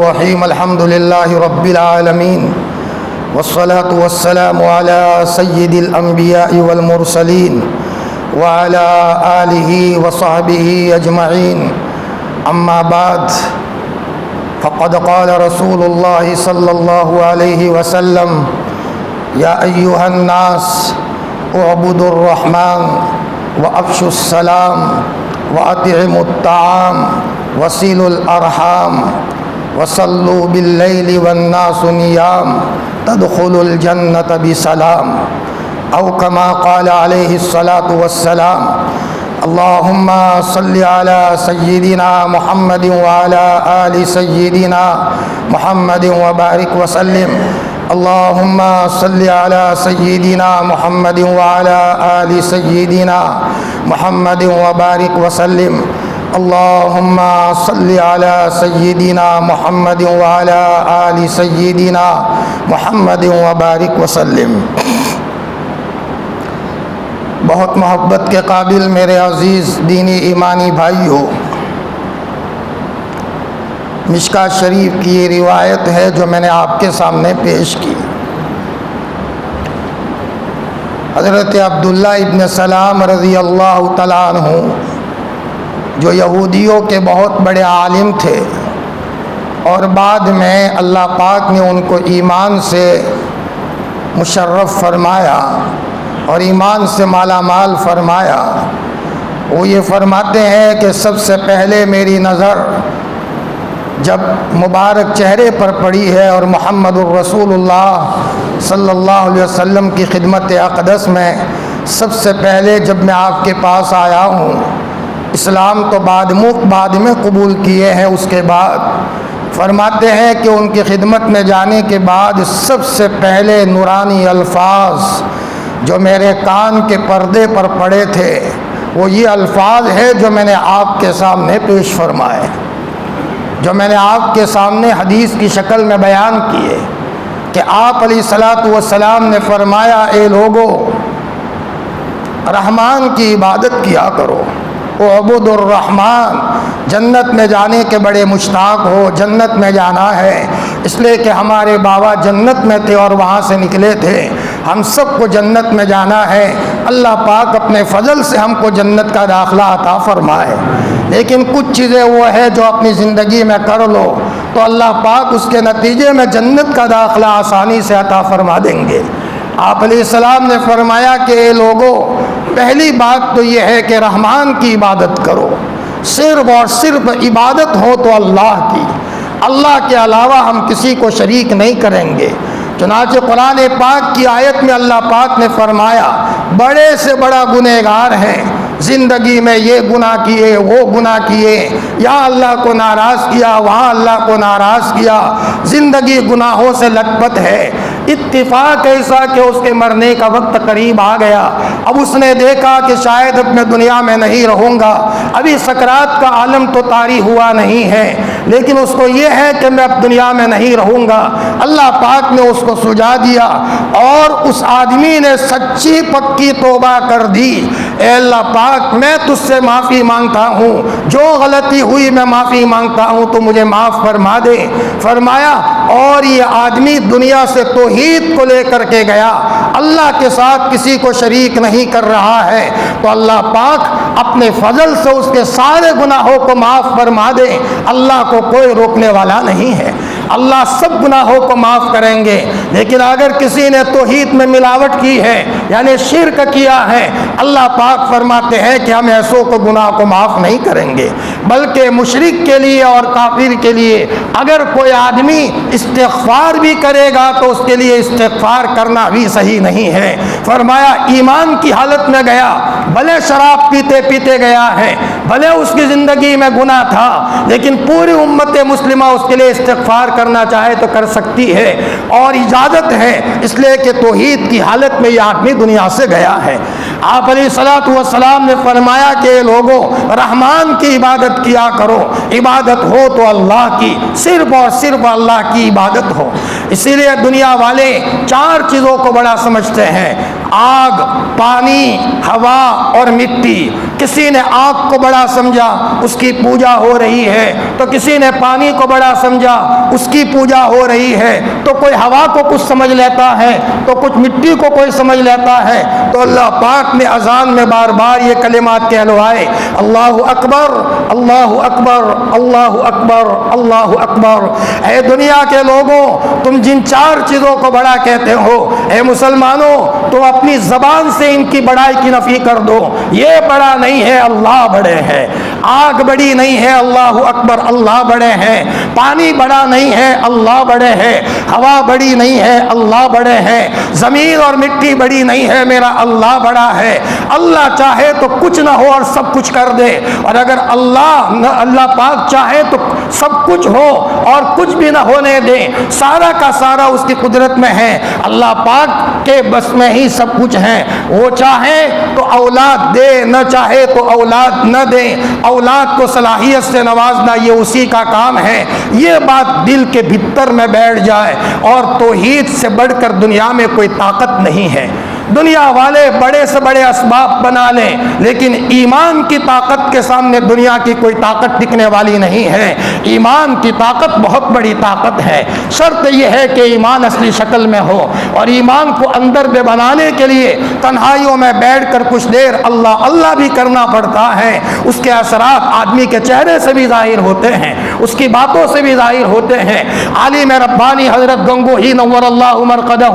الرحيم الحمد لله رب العالمين والصلاة والسلام على سيد الأنبياء والمرسلين وعلى آله وصحبه أجمعين أما بعد فقد قال رسول الله صلى الله عليه وسلم يا أيها الناس اعبدوا الرحمن وأفشوا السلام وأطعموا الطعام وصلوا الأرحام وصلوا بالليل والناس نيام تدخلوا الجنة بسلام أو كما قال عليه الصلاة والسلام اللهم صل على سيدنا محمد وعلى آل سيدنا محمد وبارك وسلم اللهم صل على سيدنا محمد وعلى آل سيدنا محمد وبارك وسلم اللهم صل على سيدنا محمد وعلى آل سيدنا محمد وبارك وسلم۔ بہت محبت کے قابل میرے عزیز دینی ایمانی بھائیو، مشکوٰۃ شریف کی یہ روایت ہے جو میں نے آپ کے سامنے پیش کی۔ حضرت عبداللہ ابن سلام رضی اللہ تعالیٰ عنہ جو یہودیوں کے بہت بڑے عالم تھے اور بعد میں اللہ پاک نے ان کو ایمان سے مشرف فرمایا اور ایمان سے مالا مال فرمایا، وہ یہ فرماتے ہیں کہ سب سے پہلے میری نظر جب مبارک چہرے پر پڑی ہے اور محمد الرسول اللہ صلی اللہ علیہ وسلم کی خدمت اقدس میں سب سے پہلے جب میں آپ کے پاس آیا ہوں، اسلام تو بعد میں قبول کیے ہیں، اس کے بعد فرماتے ہیں کہ ان کی خدمت میں جانے کے بعد سب سے پہلے نورانی الفاظ جو میرے کان کے پردے پر پڑے تھے وہ یہ الفاظ ہے جو میں نے آپ کے سامنے پیش فرمائے، جو میں نے آپ کے سامنے حدیث کی شکل میں بیان کیے کہ آپ علیہ الصلاۃ والسلام نے فرمایا، اے لوگو رحمان کی عبادت کیا کرو، اعبد الرحمن، جنت میں جانے کے بڑے مشتاق ہو، جنت میں جانا ہے، اس لیے کہ ہمارے بابا جنت میں تھے اور وہاں سے نکلے تھے، ہم سب کو جنت میں جانا ہے، اللہ پاک اپنے فضل سے ہم کو جنت کا داخلہ عطا فرمائے۔ لیکن کچھ چیزیں وہ ہے جو اپنی زندگی میں کر لو تو اللہ پاک اس کے نتیجے میں جنت کا داخلہ آسانی سے عطا فرما دیں گے۔ آپ علیہ السلام نے فرمایا کہ اے لوگو، پہلی بات تو یہ ہے کہ رحمان کی عبادت کرو، صرف اور صرف عبادت ہو تو اللہ کی، اللہ کے علاوہ ہم کسی کو شریک نہیں کریں گے۔ چنانچہ قرآن پاک کی آیت میں اللہ پاک نے فرمایا، بڑے سے بڑا گنہگار ہے، زندگی میں یہ گناہ کیے، وہ گناہ کیے، یہاں اللہ کو ناراض کیا، وہاں اللہ کو ناراض کیا، زندگی گناہوں سے لت پت ہے۔ اتفاق ایسا کہ اس کے مرنے کا وقت قریب آ گیا، اب اس نے دیکھا کہ شاید اب میں دنیا میں نہیں رہوں گا، ابھی سکرات کا عالم تو طاری ہوا نہیں ہے، لیکن اس کو یہ ہے کہ میں اب دنیا میں نہیں رہوں گا۔ اللہ پاک نے اس کو سجا دیا اور اس آدمی نے سچی پکی توبہ کر دی، اے اللہ پاک میں تجھ سے معافی مانگتا ہوں، جو غلطی ہوئی میں معافی مانگتا ہوں، تو مجھے معاف فرما دے۔ فرمایا اور یہ آدمی دنیا سے توحید کو لے کر کے گیا، اللہ کے ساتھ کسی کو شریک نہیں کر رہا ہے، تو اللہ پاک اپنے فضل سے اس کے سارے گناہوں کو معاف فرما دے۔ اللہ کو کوئی روکنے والا نہیں ہے، اللہ سب گناہوں کو معاف کریں گے، لیکن اگر کسی نے توحید میں ملاوٹ کی ہے یعنی شرک کیا ہے، اللہ پاک فرماتے ہیں کہ ہم ایسوں کو گناہ کو معاف نہیں کریں گے، بلکہ مشرک کے لیے اور کافر کے لیے اگر کوئی آدمی استغفار بھی کرے گا تو اس کے لیے استغفار کرنا بھی صحیح نہیں ہے۔ فرمایا ایمان کی حالت میں گیا، بھلے شراب پیتے پیتے گیا ہے، بھلے اس کی زندگی میں گناہ تھا، لیکن پوری امت مسلمہ اس کے لیے استغفار کرنا چاہے تو کر سکتی ہے اور اجازت ہے، اس لیے کہ توحید کی حالت میں یہ آدمی دنیا سے گیا ہے۔ آپ علیہ الصلوۃ والسلام نے فرمایا کہ لوگو رحمان کی عبادت کیا کرو، عبادت ہو تو اللہ کی، صرف اور صرف اللہ کی عبادت ہو۔ اسی لیے دنیا والے چار چیزوں کو بڑا سمجھتے ہیں، آگ، پانی، ہوا اور مٹی۔ کسی نے آگ کو بڑا سمجھا، اس کی پوجا ہو رہی ہے، تو کسی نے پانی کو بڑا سمجھا، اس کی پوجا ہو رہی ہے، تو کوئی ہوا کو کچھ سمجھ لیتا ہے، تو کچھ مٹی کو کوئی سمجھ لیتا ہے۔ تو اللہ پاک نے اذان میں بار بار یہ کلمات کہلوائے، اللہ اکبر، اللہ اکبر، اللہ اکبر، اللہ اکبر۔ اے دنیا کے لوگوں، تم جن چار چیزوں کو بڑا کہتے ہو، اے مسلمانوں، تم اپنی زبان سے ان کی بڑائی کی نفی کر دو۔ یہ بڑا نہیں ہے، اللہ بڑے ہیں۔ آگ بڑی نہیں ہے، اللہ اکبر، اللہ بڑے ہیں۔ پانی بڑا نہیں ہے، اللہ بڑے ہیں۔ ہوا بڑی نہیں ہے، اللہ بڑے ہیں۔ زمین اور مٹی بڑی نہیں ہے، میرا اللہ بڑا ہے۔ اللہ چاہے تو کچھ نہ ہو اور سب کچھ کر دے، اور اگر اللہ پاک چاہے تو سب کچھ ہو اور کچھ بھی نہ ہونے دے، سارا کا سارا اس کی قدرت میں ہے۔ اللہ پاک کے بس میں ہی سب کچھ ہے۔ وہ چاہے تو اولاد دے، نہ چاہے تو اولاد نہ دے۔ اولاد کو صلاحیت سے نوازنا یہ اسی کا کام ہے۔ یہ بات دل کے بھیتر میں بیٹھ جائے، اور توحید سے بڑھ کر دنیا میں کوئی طاقت نہیں ہے۔ دنیا والے بڑے سے بڑے اسباب بنا لیں، لیکن ایمان کی طاقت کے سامنے دنیا کی کوئی طاقت ٹکنے والی نہیں ہے۔ ایمان کی طاقت بہت بڑی طاقت ہے۔ شرط یہ ہے کہ ایمان اصلی شکل میں ہو، اور ایمان کو اندر میں بنانے کے لیے تنہائیوں میں بیٹھ کر کچھ دیر اللہ اللہ بھی کرنا پڑتا ہے۔ اس کے اثرات آدمی کے چہرے سے بھی ظاہر ہوتے ہیں، اس کی باتوں سے بھی ظاہر ہوتے ہیں۔ عالم ربانی حضرت گنگوہی نور اللہ مرقدہ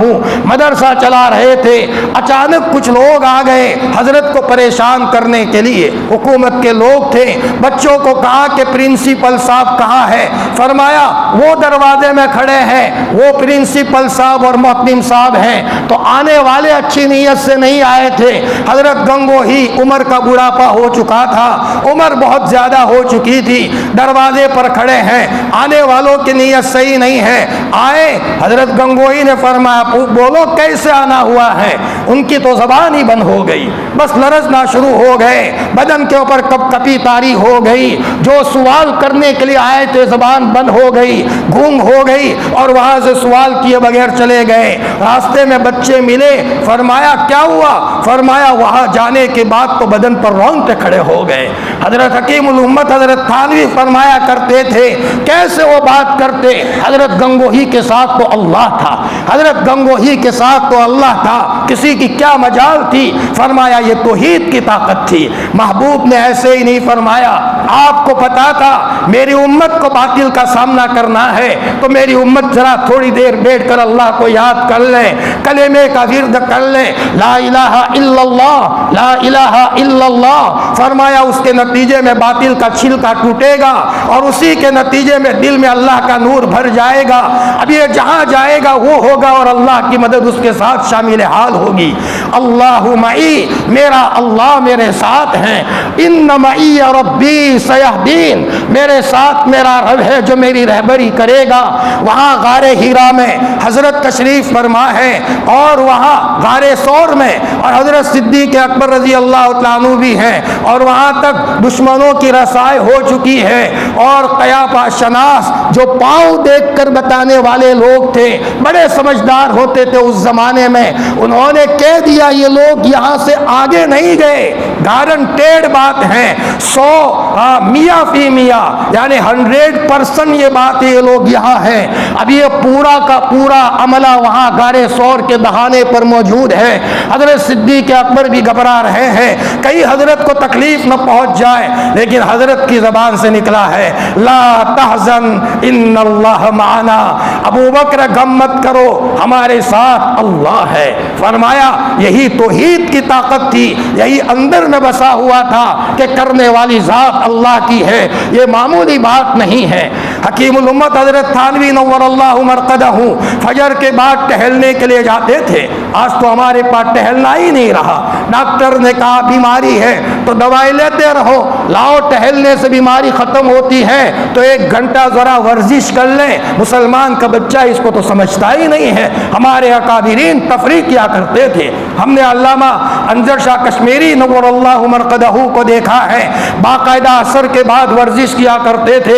مدرسہ چلا رہے تھے، اچانک کچھ لوگ آ گئے حضرت کو پریشان کرنے کے لیے۔ حکومت کے لوگ تھے۔ بچوں کو کہا کہ پرنسپل صاحب کہاں ہے؟ فرمایا وہ دروازے میں کھڑے ہیں، وہ پرنسپل صاحب اور محتم صاحب ہیں۔ تو آنے والے اچھی نیت سے نہیں آئے تھے۔ حضرت گنگوہی عمر کا بڑھاپا ہو چکا تھا، عمر بہت زیادہ ہو چکی تھی، دروازے پر کھڑے ہیں، آنے والوں کی نیت صحیح نہیں ہے۔ آئے حضرت گنگوہی نے فرمایا بولو کیسے آنا ہوا ہے؟ ان کی تو زبان ہی بند ہو گئی، بس لرزنا شروع ہو گئے، بدن کے اوپر کپ کپی طاری ہو گئی۔ جو سوال کرنے کے لیے آئے تھے زبان بند ہو گئی، گونگ ہو گئی، اور وہاں سے سوال کیے بغیر چلے گئے۔ راستے میں بچے ملے، فرمایا کیا ہوا؟ فرمایا وہاں جانے کے بعد تو بدن پر رونگٹے کھڑے ہو گئے۔ حضرت حکیم الامت حضرت تھانوی فرمایا کرتے تھے کیسے وہ بات کرتے؟ حضرت گنگوہی کے ساتھ تو اللہ تھا، حضرت گنگوہی کے ساتھ تو اللہ تھا، کسی کی کیا مجال تھی؟ فرمایا یہ توحید کی طاقت تھی۔ محبوب نے ایسے ہی نہیں فرمایا، آپ کو پتا تھا میری امت کو باطل کا سامنا کرنا ہے، تو میری امت ذرا تھوڑی دیر بیٹھ کر اللہ کو یاد کر لیں، کلمے کا ورد کر لیں، لا الہ الا اللہ، لا الہ الا اللہ۔ فرمایا اس کے نتیجے میں باطل کا چھلکا ٹوٹے گا، اور اسی کے نتیجے میں دل میں اللہ کا نور بھر جائے گا۔ اب یہ جہاں جائے گا وہ ہوگا، اور اللہ کی مدد اس کے ساتھ شامل حال ہوگی۔ اللہ معی، میرا اللہ میرے ساتھ ہیں، ان معی ربی سیہدین، میرے ساتھ میرا رب ہے جو میری رہبری کرے گا۔ وہاں غار ہیرا میں حضرت تشریف فرما ہے، اور وہاں غار ثور میں اور حضرت صدیق اکبر رضی اللہ تعالیٰ عنہ بھی ہیں، اور وہاں تک دشمنوں کی رسائی ہو چکی ہے۔ اور قیافہ شناس جو پاؤں دیکھ کر بتانے والے لوگ تھے، بڑے سمجھدار ہوتے تھے اس زمانے میں، انہوں نے کہہ دیا یہ لوگ یہاں سے آگے نہیں گئے، گارنٹیڈ بات ہے، 100 میاں فی میاں، یعنی 100% یہ بات یہ لوگ یہاں ہیں۔ اب یہ پورا کا پورا عملہ وہاں غار ثور کے دہانے پر موجود ہے۔ حضرت صدیق اکبر بھی گھبرا رہے ہیں کہیں حضرت کو تکلیف نہ پہنچ جائے، لیکن حضرت کی زبان سے نکلا ہے لا تحزن ان اللہ معنا، ابو بکر غم مت کرو، ہمارے ساتھ اللہ ہے۔ فرمایا یہی توحید کی طاقت تھی، یہی اندر میں بسا ہوا تھا کہ کرنے والی ذات اللہ کی ہے، یہ معمولی بات نہیں ہے۔ حکیم الامت حضرت تھانوی نور اللہ مرقدہ فجر کے بعد ٹہلنے کے لیے جاتے تھے۔ آج تو ہمارے پاس ٹہلنا ہی نہیں رہا، ڈاکٹر نے کہا بیماری ہے تو دوائی لیتے رہو، لاؤ ٹہلنے سے بیماری ختم ہوتی ہے تو 1 گھنٹہ ذرا ورزش کر لیں۔ مسلمان کا بچہ اس کو تو سمجھتا ہی نہیں ہے۔ ہمارے اکابرین تفریح کیا کرتے تھے۔ ہم نے علامہ انظر شاہ کشمیری نور اللہ مرقدہ کو دیکھا ہے، باقاعدہ عصر کے بعد ورزش کیا کرتے تھے۔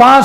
5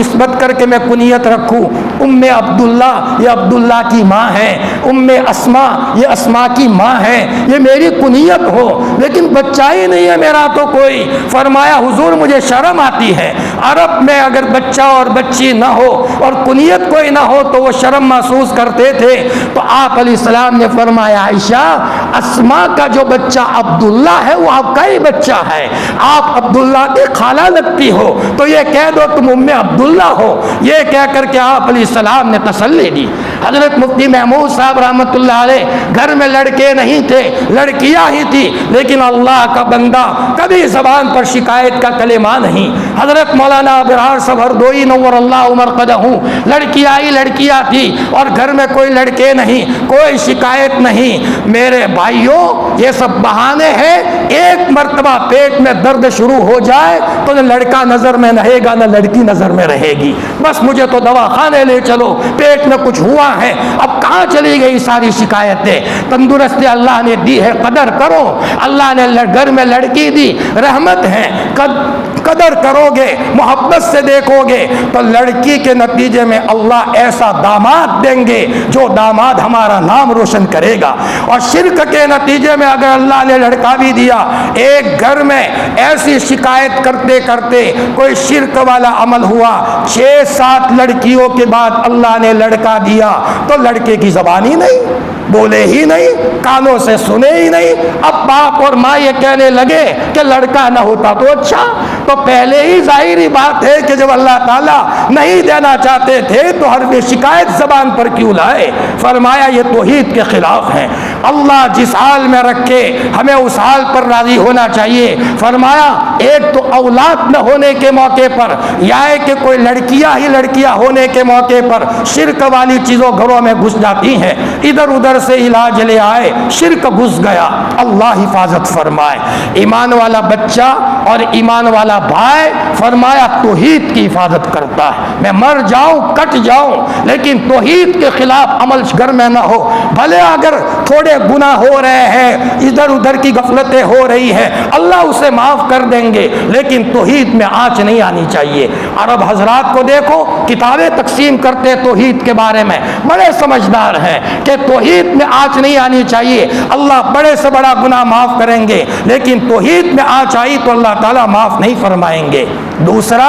نسبت کر کے میں کنیت رکھوں، عبداللہ یہ عبداللہ کی ماں ہے، اسما یہ اسما کی ماں ہے، یہ میری کنیت ہو، لیکن بچہ ہی نہیں ہے میرا تو کوئی۔ فرمایا حضور مجھے شرم آتی ہے، عرب میں اگر بچہ اور بچی نہ ہو اور کنیت کوئی نہ ہو تو وہ شرم محسوس کرتے تھے۔ تو آپ علیہ السلام نے فرمایا عائشہ اسما کا جو بچہ عبداللہ ہے وہ آپ کا ہی بچہ ہے، آپ عبداللہ کی خالہ لگتی ہو، تو یہ کہہ دو تم عبداللہ ہو۔ یہ کہہ کر کے آپ علیہ السلام نے تسلی دی۔ حضرت مفتی محمود صاحب رحمۃ اللہ علیہ گھر میں لڑکے نہیں تھے، لڑکیاں ہی تھی، لیکن اللہ کا بندہ کبھی زبان پر شکایت کا کلمہ نہیں۔ حضرت مولانا ابرار سفردوئی نور اللہ مرقدہ، لڑکیاں تھی اور گھر میں کوئی لڑکے نہیں، کوئی شکایت نہیں۔ میرے بھائیوں یہ سب بہانے ہیں، ایک مرتبہ پیٹ میں درد شروع ہو جائے تو نہ لڑکا نظر میں رہے گا نہ لڑکی نظر میں رہے گی، بس مجھے تو دواخانے لے چلو، پیٹ میں کچھ ہوا ہے۔ اب کہاں چلی گئی ساری شکایتیں؟ تندرستی اللہ نے دی ہے، قدر کرو۔ اللہ نے گھر میں لڑکی دی، رحمت ہے، قدر کرو گے، محبت سے دیکھو گے تو لڑکی کے نتیجے میں اللہ ایسا داماد دیں گے جو داماد ہمارا نام روشن کرے گا۔ اور شرک کے نتیجے میں اگر اللہ نے لڑکا بھی دیا، ایک گھر میں ایسی شکایت کرتے کرتے کوئی شرک والا عمل ہوا، 6-7 لڑکیوں کے بعد اللہ نے لڑکا دیا تو لڑکے کی زبان ہی نہیں، بولے ہی نہیں، کانوں سے سنے ہی نہیں۔ اب باپ اور ماں یہ کہنے لگے کہ لڑکا نہ ہوتا تو اچھا۔ تو پہلے ہی ظاہری بات ہے کہ جب اللہ تعالیٰ نہیں دینا چاہتے تھے تو حرف شکایت زبان پر کیوں لائے؟ فرمایا یہ توحید کے خلاف ہے۔ اللہ جس حال میں رکھے ہمیں اس حال پر راضی ہونا چاہیے۔ فرمایا ایک تو اولاد نہ ہونے کے موقع پر، یا ہے کہ کوئی لڑکیاں ہونے کے موقع پر شرک والی چیزوں گھروں میں گھس جاتی ہیں، ادھر ادھر سے علاج لے آئے، شرک گھس گیا، اللہ حفاظت فرمائے۔ ایمان والا بچہ اور ایمان والا بھائی فرمایا توحید کی حفاظت کرتا ہے۔ میں مر جاؤں کٹ جاؤں لیکن توحید کے خلاف عمل گھر میں نہ ہو، بھلے اگر تھوڑے گناہ ہو رہے ہیں، ادھر ادھر کی غفلتیں ہو رہی ہیں، اللہ اسے معاف کر دیں گے، لیکن توحید میں آنچ نہیں آنی چاہیے۔ عرب حضرات کو دیکھو، کتابیں تقسیم کرتے توحید کے بارے میں، بڑے سمجھدار ہیں کہ توحید میں آنچ نہیں آنی چاہیے، اللہ بڑے سے بڑا گناہ معاف کریں گے، لیکن توحید میں آنچ آئی تو اللہ تعالیٰ معاف نہیں فرمائیں گے۔ دوسرا،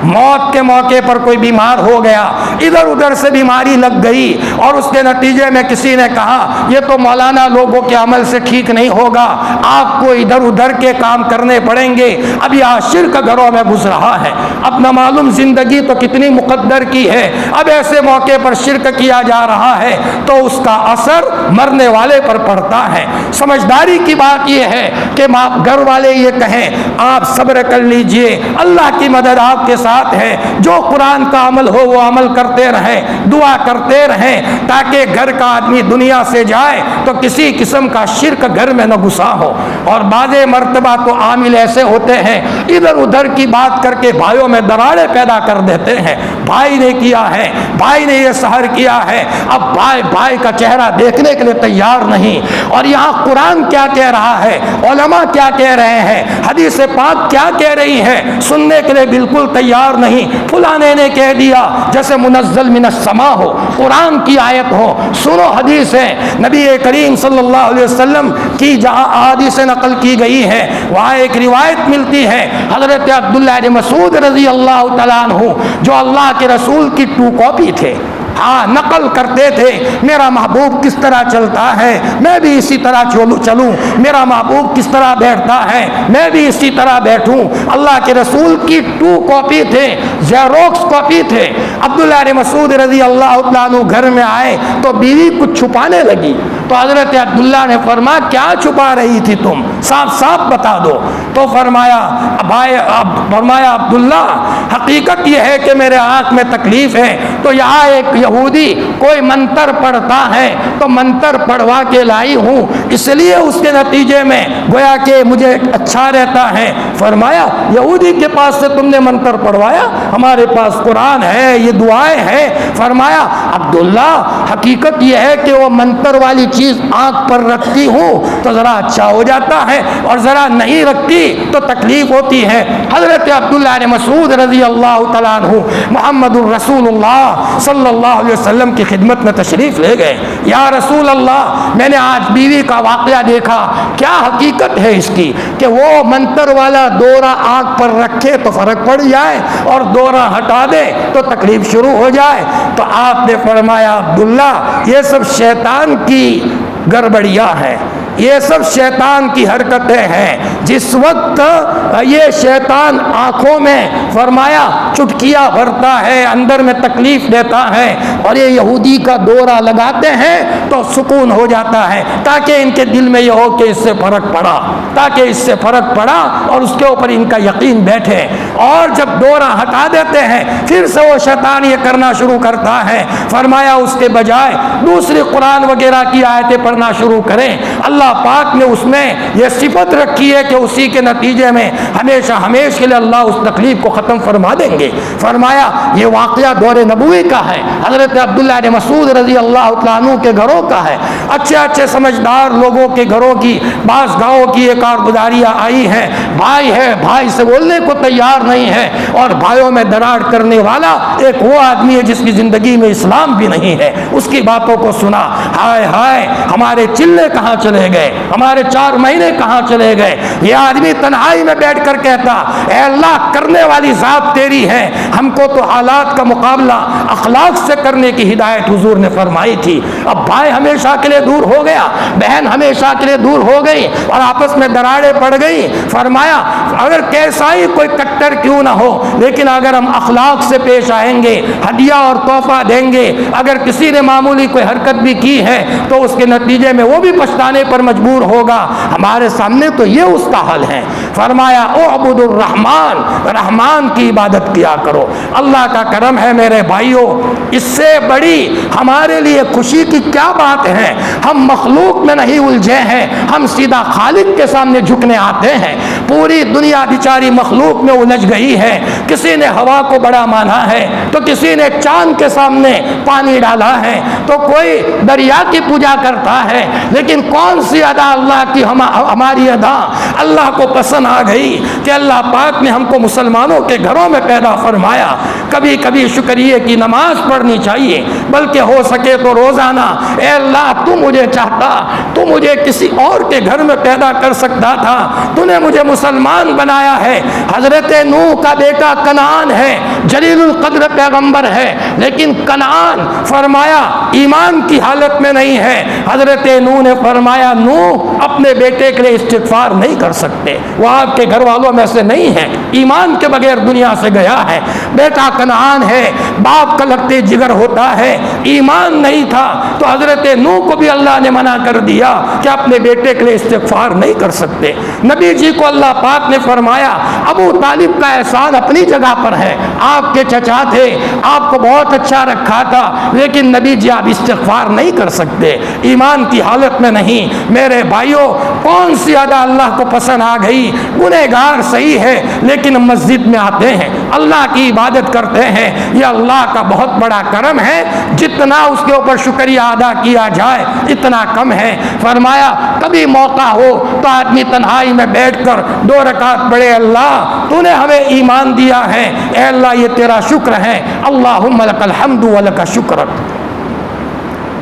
موت کے موقع پر کوئی بیمار ہو گیا، ادھر ادھر سے بیماری لگ گئی اور اس کے نتیجے میں کسی نے کہا یہ تو مولانا لوگوں کے عمل سے ٹھیک نہیں ہوگا، آپ کو ادھر ادھر کے کام کرنے پڑیں گے۔ اب یہ شرک گھروں میں گھس رہا ہے، اب نہ معلوم زندگی تو کتنی مقدر کی ہے، اب ایسے موقع پر شرک کیا جا رہا ہے تو اس کا اثر مرنے والے پر پڑتا ہے۔ سمجھداری کی بات یہ ہے کہ گھر والے یہ کہیں آپ صبر کر لیجئے، اللہ کی مدد آپ کے ساتھ ہے، جو قرآن کا عمل ہو وہ عمل کرتے رہیں، دعا کرتے رہیں تاکہ گھر کا آدمی دنیا سے جائے تو کسی قسم کا شرک گھر میں نہ گھسا ہو۔ اور بعض مرتبہ تو عامل ایسے ہوتے ہیں ادھر ادھر کی بات کر کے بھائیوں میں دراڑیں پیدا کر دیتے ہیں، بھائی نے کیا ہے، بھائی نے یہ سحر کیا ہے، اب بھائی کا چہرہ دیکھنے کے لیے تیار نہیں۔ اور یہاں قرآن کیا کہہ رہا ہے، علماء کیا کہہ رہے ہیں، حدیث پاک کیا کہہ رہی ہے، سننے کے لیے بالکل تیار نہیں۔ فلانے نے کہہ دیا، جیسے منزل من السماء ہو، قرآن کی آیت ہو، سنو حدیث ہے نبی کریم صلی اللہ علیہ وسلم کی جہاں احادیث نقل کی گئی ہے وہاں ایک روایت ملتی ہے حضرت عبداللہ بن مسعود رضی اللہ تعالیٰ عنہ جو اللہ کے رسول کی 2 کاپی تھے، ہاں نقل کرتے تھے میرا محبوب کس طرح چلتا ہے میں بھی اسی طرح چلوں، میرا محبوب کس طرح بیٹھتا ہے میں بھی اسی طرح بیٹھوں۔ اللہ کے رسول کی 2 کاپی تھے، زیروکس کاپی تھے۔ عبداللہ بن مسعود رضی اللہ عنہ گھر میں آئے تو بیوی کچھ چھپانے لگی تو حضرت عبداللہ نے فرمایا کیا چھپا رہی تھی تم، صاف صاف بتا دو۔ تو فرمایا عبداللہ حقیقت یہ ہے کہ میرے آنکھ میں تکلیف ہے، تو یہاں ایک یہودی کوئی منتر پڑھتا ہے تو منتر پڑھوا کے لائی ہوں، اس لیے اس کے نتیجے میں گویا کہ مجھے اچھا رہتا ہے۔ فرمایا یہودی کے پاس سے تم نے منتر پڑھوایا، ہمارے پاس قرآن ہے، یہ دعائیں ہیں۔ فرمایا عبداللہ حقیقت یہ ہے کہ وہ منتر والی چیز آنکھ پر رکھتی ہوں تو ذرا اچھا ہو جاتا ہے، اور ذرا نہیں رکھتی گئی تو تکلیف ہوتی ہے۔ حضرت عبداللہ بن مسعود رضی اللہ تعالیٰ عنہ محمد الرسول اللہ صلی اللہ علیہ وسلم کی خدمت میں تشریف لے گئے۔ یا رسول اللہ، میں نے آج بیوی کا واقعہ دیکھا، کیا حقیقت ہے اس کی کہ وہ منتر والا دورہ آنکھ پر رکھے تو فرق پڑ جائے اور دورہ ہٹا دے تو تکلیف شروع ہو جائے؟ تو آپ نے فرمایا عبداللہ، یہ سب شیطان کی گڑبڑیاں ہیں، یہ سب شیطان کی حرکتیں ہیں۔ جس وقت یہ شیطان آنکھوں میں فرمایا چٹکیاں بھرتا ہے، اندر میں تکلیف دیتا ہے، اور یہ یہودی کا دورہ لگاتے ہیں تو سکون ہو جاتا ہے، تاکہ ان کے دل میں یہ ہو کہ اس سے فرق پڑا، تاکہ اس سے فرق پڑا اور اس کے اوپر ان کا یقین بیٹھے۔ اور جب دورہ ہٹا دیتے ہیں پھر سے وہ شیطان یہ کرنا شروع کرتا ہے۔ فرمایا اس کے بجائے دوسری قرآن وغیرہ کی آیتیں پڑھنا شروع کریں۔ اللہ پاک نے اس میں یہ صفت رکھی ہے کہ اسی کے نتیجے میں ہمیشہ ہمیشہ کے لیے اللہ اس تکلیف کو ختم فرما دیں گے۔ فرمایا یہ واقعہ دور نبوی کا ہے، حضرت عبداللہ بن مسعود رضی اللہ تعالیٰ عنہ کے گھروں کا ہے۔ اچھے اچھے سمجھدار لوگوں کے گھروں کی بعض گاؤں کی یہ کارگزاریاں آئی ہیں۔ بھائی ہے، بھائی سے بولنے کو تیار نہیں ہے، اور بھائیوں میں دراڑ کرنے والا ایک وہ آدمی ہے جس کی زندگی میں اسلام بھی نہیں ہے۔ اس کی باتوں کو سنا، ہائے ہائے ہمارے چلے کہاں چلے گئے، ہمارے 4 مہینے کہاں چلے گئے۔ یہ آدمی تنہائی میں بیٹھ کر کہتا، اے اللہ، کرنے والی ذات تیری ہے، ہم کو تو حالات کا مقابلہ اخلاق سے کرنے کی ہدایت حضور نے فرمائی تھی۔ اب بھائی ہمیشہ کے لیے دور ہو گیا، بہن ہمیشہ کے لیے دور ہو گئی، اور آپس میں دراڑیں پڑ گئی۔ فرمایا اگر کیسا ہی کوئی کٹر کیوں نہ ہو، لیکن اگر ہم اخلاق سے پیش آئیں گے، ہدیہ اور تحفہ دیں گے، اگر کسی نے معمولی کوئی حرکت بھی کی ہے تو اس کے نتیجے میں وہ بھی پچھتانے پر مجبور ہوگا۔ ہمارے سامنے تو یہ اس کا حل ہے۔ فرمایا اعبد الرحمن، رحمان کی عبادت کیا کرو۔ اللہ کا کرم ہے میرے بھائیوں، اس سے بڑی ہمارے لیے خوشی کی کیا بات ہے؟ ہم مخلوق میں نہیں الجھے ہیں، ہم سیدھا خالق کے سامنے جھکنے آتے ہیں۔ پوری دنیا بیچاری مخلوق میں الجھ گئی ہے، کسی نے ہوا کو بڑا مانا ہے، تو کسی نے چاند کے سامنے پانی ڈالا ہے، تو کوئی دریا کی پوجا کرتا ہے، لیکن کون سی ادا اللہ کی ہماری ادا اللہ کو پسند آ گئی کہ اللہ پاک نے ہم کو مسلمانوں کے گھروں میں پیدا فرمایا۔ کبھی کبھی شکریہ کی نماز پڑھنی چاہیے، بلکہ ہو سکے تو روزانہ۔ اے اللہ، تو مجھے چاہتا تو مجھے کسی اور کے گھر میں پیدا کر سکتا تھا، تو نے مجھے مسلمان بنایا ہے۔ حضرت نوح کا بیٹا کنعان ہے، جلیل القدر پیغمبر ہے، لیکن کنعان فرمایا ایمان کی حالت میں نہیں ہے۔ حضرت نوح نے فرمایا نوح اپنے بیٹے کے لیے استغفار نہیں کر سکتے، وہ آپ کے گھر والوں میں سے نہیں ہے، ایمان کے بغیر دنیا سے گیا ہے۔ بیٹا کنعان ہے، باپ کا لگتے جگر ہوتا ہے، ایمان نہیں تھا، تو حضرت نوح کو بھی اللہ نے منع کر دیا کہ اپنے بیٹے کے لیے استغفار نہیں کر سکتے۔ نبی جی کو اللہ پاک نے فرمایا ابو طالب کا احسان اپنی جگہ پر ہے، آپ کے چچا تھے، آپ کو بہت اچھا رکھا تھا، لیکن نبی جی آپ استغفار نہیں کر سکتے، ایمان کی حالت میں نہیں۔ میرے بھائیوں، کون سی ادا اللہ کو پسند آ گئی؟ گنہگار صحیح ہے، لیکن مسجد میں آتے ہیں، اللہ کی عبادت کرتے ہیں، یہ اللہ کا بہت بڑا کرم ہے۔ جتنا اس کے اوپر شکریہ ادا کیا جائے اتنا کم ہے۔ فرمایا کبھی موقع ہو تو آدمی تنہائی میں بیٹھ کر 2 رکعت پڑھے، اللہ تو نے ہمیں ایمان دیا ہے، اے اللہ یہ تیرا شکر ہے، اللہم لک الحمد ولک الشکر۔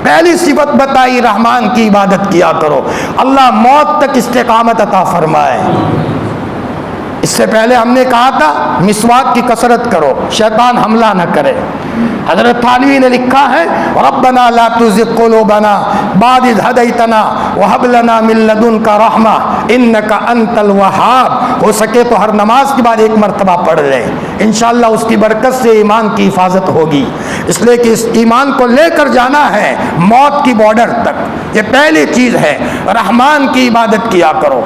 پہلی صفت بتائی رحمان کی عبادت کیا کرو، اللہ موت تک استقامت عطا فرمائے۔ اس سے پہلے ہم نے کہا تھا مسواک کی کثرت کرو، شیطان حملہ نہ کرے۔ حضرت تھانوی نے لکھا ہے ربنا لا تزغ قلوبنا بعد اذ ہدیتنا وہب لنا من لدنک رحمہ انک انت الوہاب۔ ہو سکے تو ہر نماز کے بعد 1 مرتبہ پڑھ لیں، انشاءاللہ اس کی برکت سے ایمان کی حفاظت ہوگی، اس لیے کہ اس ایمان کو لے کر جانا ہے موت کی بارڈر تک۔ یہ پہلی چیز ہے، رحمان کی عبادت کیا کرو،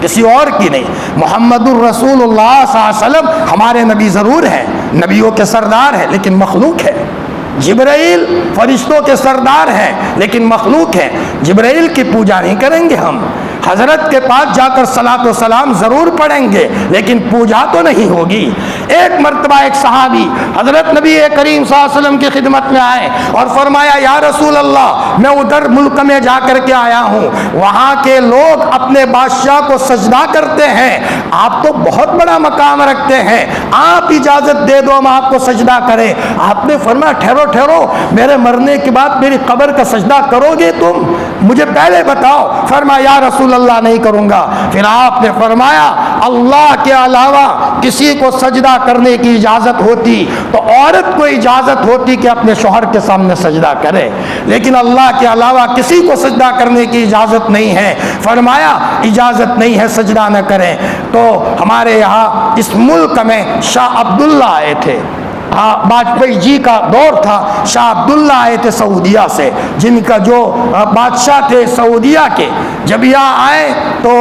کسی اور کی نہیں۔ محمد الرسول اللہ صلی اللہ علیہ وسلم ہمارے نبی ضرور ہیں، نبیوں کے سردار ہیں، لیکن مخلوق ہے۔ جبرائیل فرشتوں کے سردار ہیں لیکن مخلوق ہیں، جبرائیل کی پوجا نہیں کریں گے ہم۔ حضرت کے پاس جا کر صلاۃ و سلام ضرور پڑھیں گے لیکن پوجا تو نہیں ہوگی۔ ایک مرتبہ ایک صحابی حضرت نبی کریم صلی اللہ علیہ وسلم کی خدمت میں آئے اور فرمایا یا رسول اللہ میں ادھر ملک میں جا کر کے آیا ہوں، وہاں کے لوگ اپنے بادشاہ کو سجدہ کرتے ہیں، آپ تو بہت بڑا مقام رکھتے ہیں، آپ اجازت دے دو ہم آپ کو سجدہ کریں۔ آپ نے فرمایا ٹھہرو ٹھہرو، میرے مرنے کے بعد میری قبر کا سجدہ کرو گے تم؟ مجھے پہلے بتاؤ۔ فرمایا یا رسول اللہ نہیں کروں گا۔ پھر آپ نے فرمایا اللہ کے علاوہ کسی کو سجدہ کرنے کی اجازت ہوتی تو عورت کو اجازت ہوتی کہ اپنے شوہر کے سامنے سجدہ کرے، لیکن اللہ کے علاوہ کسی کو سجدہ کرنے کی اجازت نہیں ہے۔ فرمایا اجازت نہیں ہے سجدہ نہ کریں۔ تو ہمارے یہاں اس ملک میں شاہ عبداللہ آئے تھے، واجپئی جی کا دور تھا، شاہ عبداللہ آئے تھے سعودیہ سے، جن کا جو بادشاہ تھے سعودیہ کے، جب یہاں آئے تو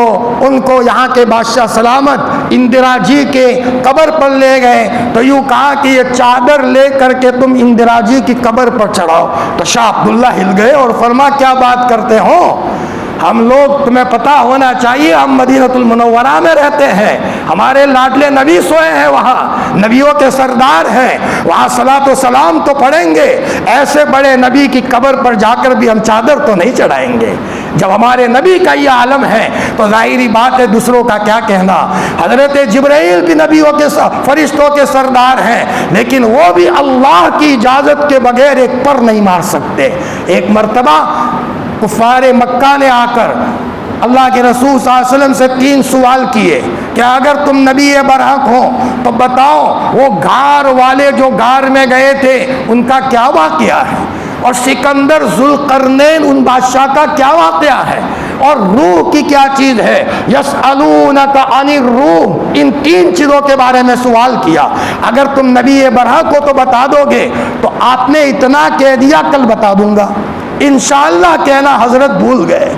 ان کو یہاں کے بادشاہ سلامت اندرا جی کے قبر پر لے گئے تو یوں کہا کہ یہ چادر لے کر کے تم اندرا جی کی قبر پر چڑھاؤ۔ تو شاہ عبداللہ ہل گئے اور فرما کیا بات کرتے ہو، ہم لوگ تمہیں پتہ ہونا چاہیے ہم مدینۃ المنورہ میں رہتے ہیں، ہمارے لاڈلے نبی سوئے ہیں، وہاں نبیوں کے سردار ہیں، وہاں صلاۃ و سلام تو پڑھیں گے، ایسے بڑے نبی کی قبر پر جا کر بھی ہم چادر تو نہیں چڑھائیں گے۔ جب ہمارے نبی کا یہ عالم ہے تو ظاہری بات ہے دوسروں کا کیا کہنا۔ حضرت جبرائیل بھی نبیوں کے فرشتوں کے سردار ہیں لیکن وہ بھی اللہ کی اجازت کے بغیر ایک پر نہیں مار سکتے۔ ایک مرتبہ کفار مکہ نے آ کر اللہ کے رسول صلی اللہ علیہ وسلم سے 3 سوال کیے کہ اگر تم نبی برحق ہو تو بتاؤ وہ غار والے جو غار میں گئے تھے ان کا کیا واقعہ ہے، اور سکندر ذوالقرنین ان بادشاہ کا کیا واقعہ ہے، اور روح کی کیا چیز ہے، یسألونک عن الروح، ان 3 چیزوں کے بارے میں سوال کیا۔ اگر تم نبی برحق ہو تو بتا دو گے، تو آپ نے اتنا کہہ دیا کل بتا دوں گا، انشاءاللہ کہنا حضرت بھول گئے۔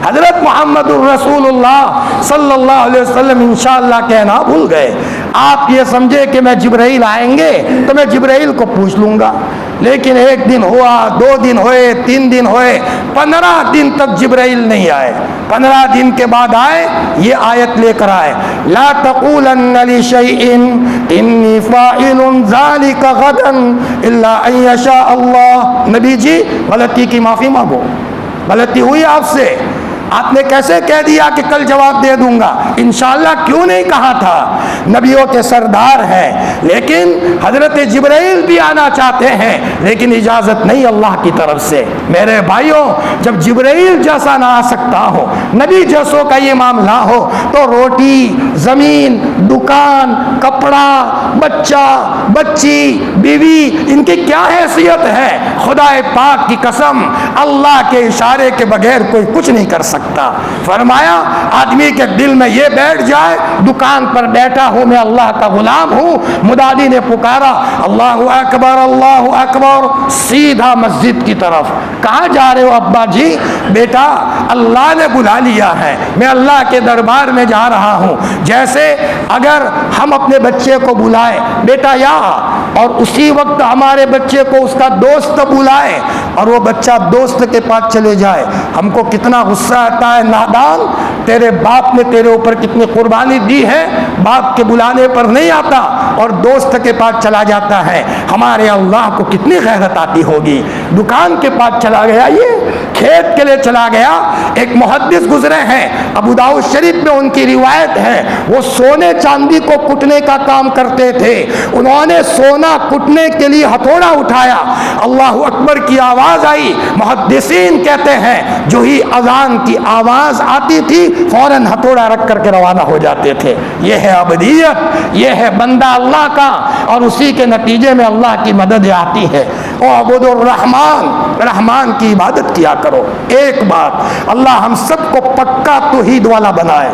حضرت محمد الرسول اللہ صلی اللہ علیہ وسلم انشاءاللہ کہنا بھول گئے۔ آپ یہ سمجھے کہ میں جبرائیل آئیں گے تو میں جبرائیل کو پوچھ لوں گا، لیکن 1 دن ہوا، 2 دن ہوئے، 3 دن ہوئے، 15 دن تک جبرائیل نہیں آئے۔ 15 دن کے بعد آئے، یہ آیت لے کر آئے لا تقولن لشیء انی فاعل ذلک غدا الا ان یشاء اللہ۔ نبی جی غلطی کی معافی مانگو، غلطی ہوئی آپ سے، آپ نے کیسے کہہ دیا کہ کل جواب دے دوں گا، انشاءاللہ کیوں نہیں کہا تھا؟ نبیوں کے سردار ہیں لیکن حضرت جبرائیل بھی آنا چاہتے ہیں لیکن اجازت نہیں اللہ کی طرف سے۔ میرے بھائیوں جب جبرائیل جیسا نہ آ سکتا ہو، نبی جیسوں کا یہ معاملہ ہو تو روٹی، زمین، دکان، کپڑا، بچہ، بچی، بیوی، ان کی کیا حیثیت ہے؟ خدا پاک کی قسم اللہ کے اشارے کے بغیر کوئی کچھ نہیں کر سکتا۔ فرمایا آدمی کے دل میں یہ بیٹھ جائے دکان پر بیٹھا ہوں میں اللہ کا غلام ہوں، منادی نے پکارا اللہ اکبر اللہ اکبر، سیدھا مسجد کی طرف۔ کہاں جا رہے ہو ابا جی؟ بیٹا اللہ نے بلا لیا ہے، میں اللہ کے دربار میں جا رہا ہوں۔ جیسے اگر ہم اپنے بچے کو بلائے بیٹا یا، اور اسی وقت ہمارے بچے کو اس کا دوست بلائے اور وہ بچہ دوست کے پاس چلے جائے، ہم کو کتنا غصہ آتا ہے، نادان تیرے باپ نے تیرے اوپر کتنی قربانی دی ہے، باپ کے بلانے پر نہیں آتا اور دوست کے پاس چلا جاتا ہے، ہمارے اللہ کو کتنی غیرت آتی ہوگی۔ دکان کے پاس چلا گیا، یہ کھیت کے لیے چلا گیا۔ ایک محدث گزرے ہیں ابو داؤد شریف میں ان کی روایت ہے، وہ سونے چاندی کو کٹنے کا کام کرتے تھے، انہوں نے سونا کٹنے کے لیے ہتھوڑا اٹھایا، اللہ اکبر کی آواز آئی، محدثین کہتے ہیں جو ہی اذان کی آواز آتی تھی فوراً ہتھوڑا رکھ کر کے روانہ ہو جاتے تھے۔ یہ ہے عبدیت، یہ ہے بندہ اللہ کا، اور اسی کے نتیجے میں اللہ کی مدد آتی ہے۔ اعبد الرحمن، رحمان کی عبادت کیا کرو۔ ایک بات اللہ ہم سب کو پکا توحید والا بنائے۔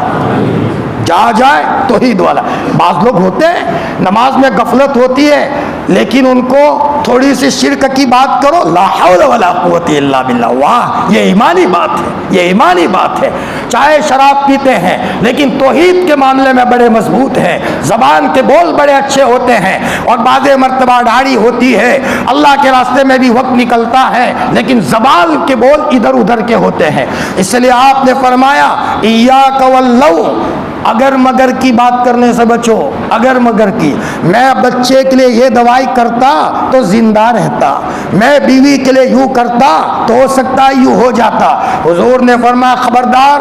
جا جائے توحید والا. بعض لوگ ہوتے ہیں نماز میں غفلت ہوتی ہے لیکن ان کو تھوڑی سی شرک کی بات کرو, لا حول ولا قوت الا باللہ, واہ یہ ایمانی بات ہے, یہ ایمانی بات ہے. چاہے شراب پیتے ہیں لیکن توحید کے معاملے میں بڑے مضبوط ہیں, زبان کے بول بڑے اچھے ہوتے ہیں, اور بعض مرتبہ داڑھی ہوتی ہے, اللہ کے راستے میں بھی وقت نکلتا ہے لیکن زبان کے بول ادھر ادھر کے ہوتے ہیں. اس لیے آپ نے فرمایا ایاک واللو, اگر مگر کی بات کرنے سے بچو, اگر مگر کی. میں بچے کے لیے یہ دوائی کرتا تو زندہ رہتا, میں بیوی کے لیے یوں کرتا تو ہو سکتا ہے یوں ہو جاتا. حضور نے فرمایا خبردار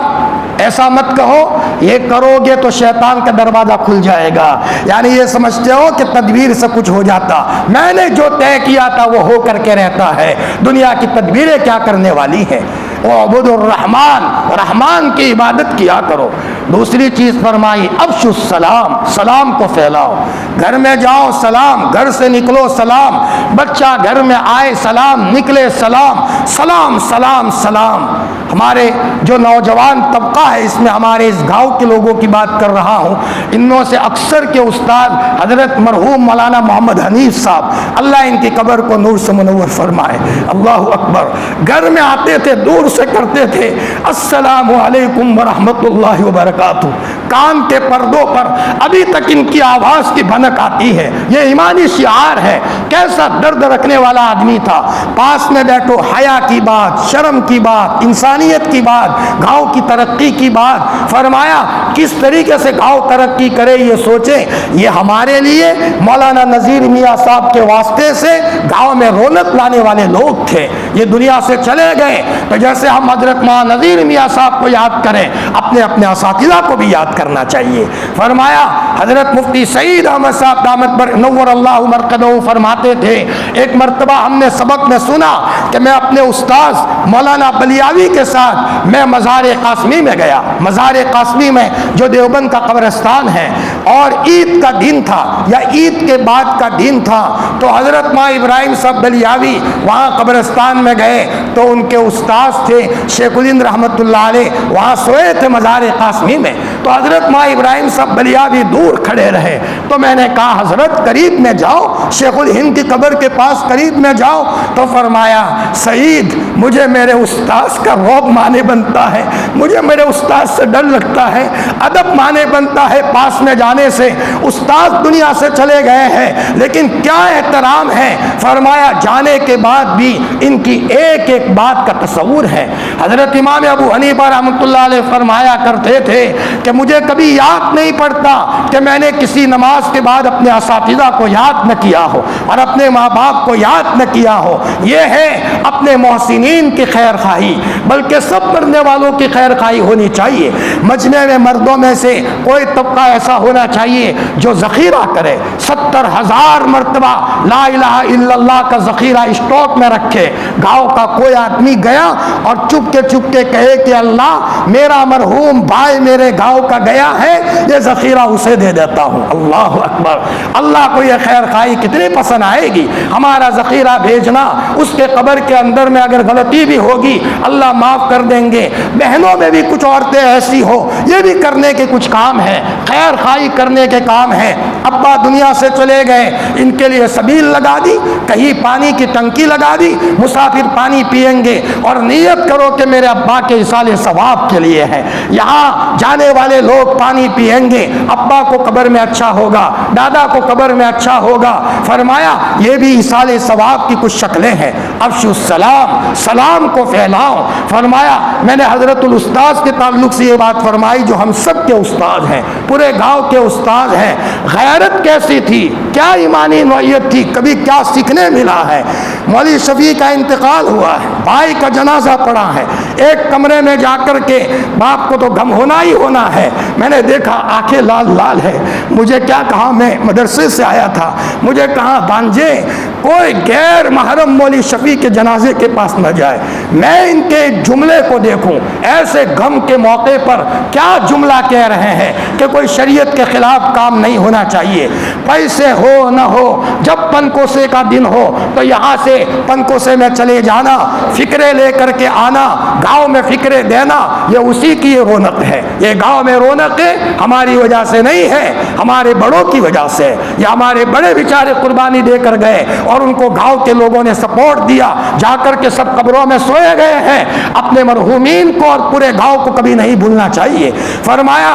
ایسا مت کہو, یہ کرو گے تو شیطان کا دروازہ کھل جائے گا. یعنی یہ سمجھتے ہو کہ تدبیر سے کچھ ہو جاتا, میں نے جو طے کیا تھا وہ ہو کر کے رہتا ہے, دنیا کی تدبیریں کیا کرنے والی ہیں. وعبد الرحمن, رحمان کی عبادت کیا کرو. دوسری چیز فرمائی افشوا السلام, سلام کو پھیلاؤ. گھر میں جاؤ سلام, گھر سے نکلو سلام, بچہ گھر میں آئے سلام, نکلے سلام, سلام سلام سلام. ہمارے جو نوجوان طبقہ ہے اس میں ہمارے اس گاؤں کے لوگوں کی بات کر رہا ہوں, ان میں سے اکثر کے استاد حضرت مرحوم مولانا محمد حنیف صاحب, اللہ ان کی قبر کو نور سے منور فرمائے. اللہ اکبر, گھر میں آتے تھے دور سے کرتے تھے السلام علیکم ورحمۃ اللہ وبرکاتہ, کان کے پردوں پر ابھی تک ان کی آواز کی بھنک آتی ہے. یہ ایمانی شعار ہے. کیسا درد رکھنے والا آدمی تھا. پاس میں بیٹھو, حیا کی بات, شرم کی بات, انسانیت کی بات, گاؤں کی ترقی کی بات. فرمایا کس طریقے سے گاؤں ترقی کرے یہ سوچیں. یہ ہمارے لیے مولانا نذیر میاں صاحب کے واسطے سے گاؤں میں رونق لانے والے لوگ تھے. یہ دنیا سے چلے گئے تو جیسے ہم حضرت مولانا نذیر میاں صاحب کو یاد کریں, اپنے اپنے اساتذہ کو بھی یاد کرنا چاہیے. فرمایا حضرت مفتی سعید احمد صاحب دامت پر نور اللہ مرقدہ فرماتے تھے, ایک مرتبہ ہم نے سبق میں سنا کہ میں اپنے استاذ مولانا بلیاوی کے ساتھ میں مزار قاسمی میں گیا. مزار قاسمی میں جو دیوبند کا قبرستان ہے, اور عید کا دن تھا یا عید کے بعد کا دن تھا, تو حضرت ماں ابراہیم صاحب بلیاوی وہاں قبرستان میں گئے تو ان کے استاذ تھے شیخ الہند رحمۃ اللہ علیہ, وہاں سوئے تھے مزار قاسمی میں. تو حضرت ماں ابراہیم صاحب بلیاوی دور کھڑے رہے. تو میں نے کہا حضرت قریب میں جاؤ, شیخ الہند کی قبر کے پاس قریب میں جاؤ. تو فرمایا سعید مجھے میرے استاذ کا رعب مانے بنتا ہے, مجھے میرے استاذ سے ڈر لگتا ہے, ادب مانے بنتا ہے پاس میں جانے سے. استاذ دنیا سے چلے گئے ہیں لیکن کیا احترام ہے. فرمایا جانے کے بعد بھی ان کی ایک ایک بات کا تصور ہے. حضرت امام ابو حنیفہ رحمۃ اللہ علیہ فرمایا کرتے تھے کہ مجھے کبھی یاد نہیں پڑتا کہ میں نے کسی نماز کے بعد اپنے اساتذہ کو یاد نہ کیا ہو اور اپنے ماں باپ کو یاد نہ کیا ہو. یہ ہے اپنے محسنین کی خیر خواہی, بلکہ سب مرنے والوں کی خیر خواہی ہونی چاہیے. مجمع میں مردوں میں سے کوئی طبقہ ایسا ہونا چاہیے جو ذخیرہ کرے, 70,000 مرتبہ لا الہ الا اللہ کا ذخیرہ اسٹاک میں رکھے. گاؤں کا کوئی آدمی گیا اور چپ کے کہے کہ اللہ میرا مرحوم بھائی میرے گاؤں کا گیا ہے, یہ ذخیرہ اسے دے دیتا ہوں. اللہ اکبر, اللہ کو یہ خیر خواہی کتنی پسند آئے گی. ہمارا ذخیرہ بھیجنا, اس کے قبر کے اندر میں اگر غلطی بھی ہوگی اللہ معاف کر دیں گے. بہنوں میں بھی کچھ عورتیں ایسی ہو, یہ بھی کرنے کے کچھ کام ہے, خیر خواہی کرنے کے کام ہے. ابا دنیا سے چلے گئے, ان کے لیے سبیل لگا دی, کہیں پانی کی ٹنکی لگا دی, مسافر پانی پئیں گے, اور نیت کرو کہ میرے ابا کے ایصال ثواب کے لیے ہے. یہاں جانے والے لوگ پانی پئیں گے, ابا کو قبر میں اچھا ہوگا, دادا کو قبر میں اچھا ہوگا. فرمایا یہ بھی ایصال ثواب کی کچھ شکلیں ہیں. افشوا السلام, سلام کو پھیلاؤ. فرمایا میں نے حضرت الاستاذ کے تعلق سے یہ بات فرمائی جو ہم سب کے استاد ہیں, پورے گاؤں کے استاد ہیں. غیرت کیسی تھی, کیا ایمانی نوعیت تھی, کبھی کیا سیکھنے ملا ہے. مولوی شفیع کا انتقال ہوا ہے, بھائی کا جنازہ پڑا ہے, ایک کمرے میں جا کر کے باپ کو تو غم ہونا ہی ہونا ہے. میں نے دیکھا آنکھیں لال لال ہے. مجھے کیا کہا, میں مدرسے سے آیا تھا, مجھے کہا بانجے کوئی غیر محرم مولوی شفیع کے جنازے کے پاس نہ جائے. میں ان کے جملے کو دیکھوں، ایسے غم کے موقع پر کیا جملہ کہہ رہے ہیں کہ کوئی شریعت کے خلاف کام نہیں ہونا چاہیے، پیسے ہو نہ ہو، جب پنکوسے کا دن ہو تو یہاں سے پنکوسے میں چلے جانا، فکرے لے کر کے آنا، گاؤں میں فکرے دینا، یہ اسی کی رونق ہے۔ یہ گاؤں میں رونق ہماری وجہ سے نہیں ہے، ہمارے بڑوں کی وجہ سے۔ یہ ہمارے بڑے بیچارے قربانی دے کر گئے اور ان کو گاؤں کے لوگوں نے سپورٹ دیا، جا کر کے سب قبروں میں سوئے گئے ہیں۔ اپنے مرحومین کو اور پورے گاؤں کو کبھی نہیں بھولنا چاہیے۔ فرمایا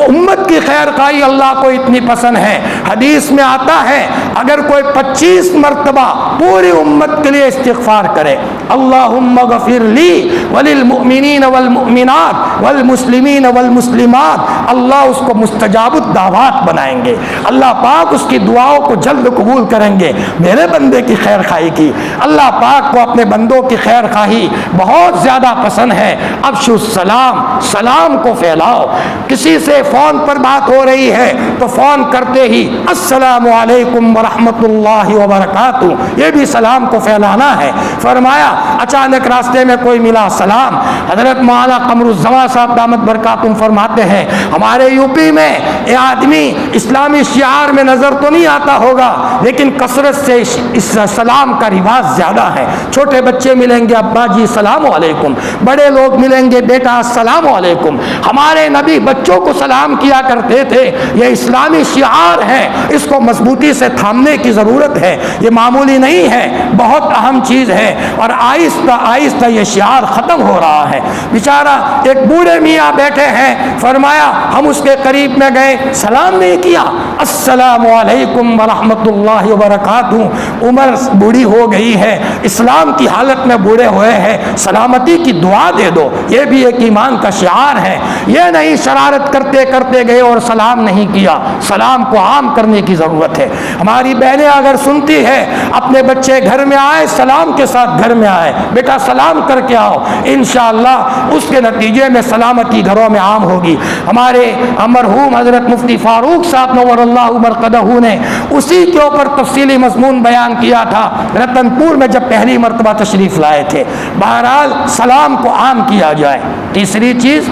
امت کی خیر خواہی اللہ کو اتنی پسند ہے، حدیث میں آتا ہے اگر کوئی 25 مرتبہ پوری امت کے لیے استغفار کرے، اللہم اغفر لی وللمؤمنین والمؤمنات والمسلمین والمسلمات، اللہ اس کو مستجاب الدعوات بنائیں گے، اللہ پاک اس کی دعاؤں کو جلد قبول کریں گے۔ میرے بندے کی خیر خواہی کی، اللہ پاک کو اپنے بندوں کی خیر خواہی بہت زیادہ پسند ہے۔ افشوا السلام، سلام کو پھیلاؤ۔ کسی سے فون پر بات ہو رہی ہے تو فون کرتے ہی السلام علیکم ورحمۃ اللہ وبرکاتہ، یہ بھی سلام کو پھیلانا ہے۔ فرمایا اچانک راستے میں کوئی ملا، سلام۔ حضرت مولانا قمر الزمان صاحب دامت برکاتہم فرماتے ہیں ہمارے یوپی میں یہ آدمی اسلامی شعار میں نظر تو نہیں آتا ہوگا، لیکن کثرت سے اس سلام کا رواج زیادہ ہے۔ چھوٹے بچے ملیں گے ابا جی السلام علیکم، بڑے لوگ ملیں گے بیٹا السلام علیکم۔ ہمارے نبی بچوں کو سلام کیا کرتے تھے، یہ اسلامی شعار ہے، اس کو مضبوطی سے تھامنے کی ضرورت ہے۔ یہ معمولی نہیں ہے، بہت اہم چیز ہے، اور آہستہ آہستہ یہ شعار ختم ہو رہا ہے۔ بیچارہ ایک بوڑھے میاں بیٹھے ہیں، فرمایا ہم اس کے قریب میں گئے، سلام نہیں کیا، السلام علیکم ورحمۃ اللہ وبرکاتہ۔ عمر بوڑھی ہو گئی ہے، اسلام کی حالت میں بوڑھے ہوئے ہیں، سلامتی کی دعا دے دو، یہ بھی ایک ایمان کا شعار ہے۔ یہ نہیں شرارت کرتے کرتے گئے اور سلام نہیں کیا، سلام کو عام کرنے کی ضرورت ہے۔ ہماری بہنیں اگر سنتی ہے، اپنے بچے گھر میں آئے سلام کے ساتھ گھر میں آئے، بیٹا سلام کر کے آؤ، انشاءاللہ اس کے نتیجے میں سلامتی گھروں میں عام ہوگی۔ ہمارے مرحوم حضرت مفتی فاروق صاحب نور اللہ مرقدہ نے اسی کے اوپر تفصیلی مضمون بیان کیا تھا رتن پور میں جب پہلی مرتبہ تشریف لائے تھے۔ بہرحال سلام کو عام کیا جائے۔ تیسری چیز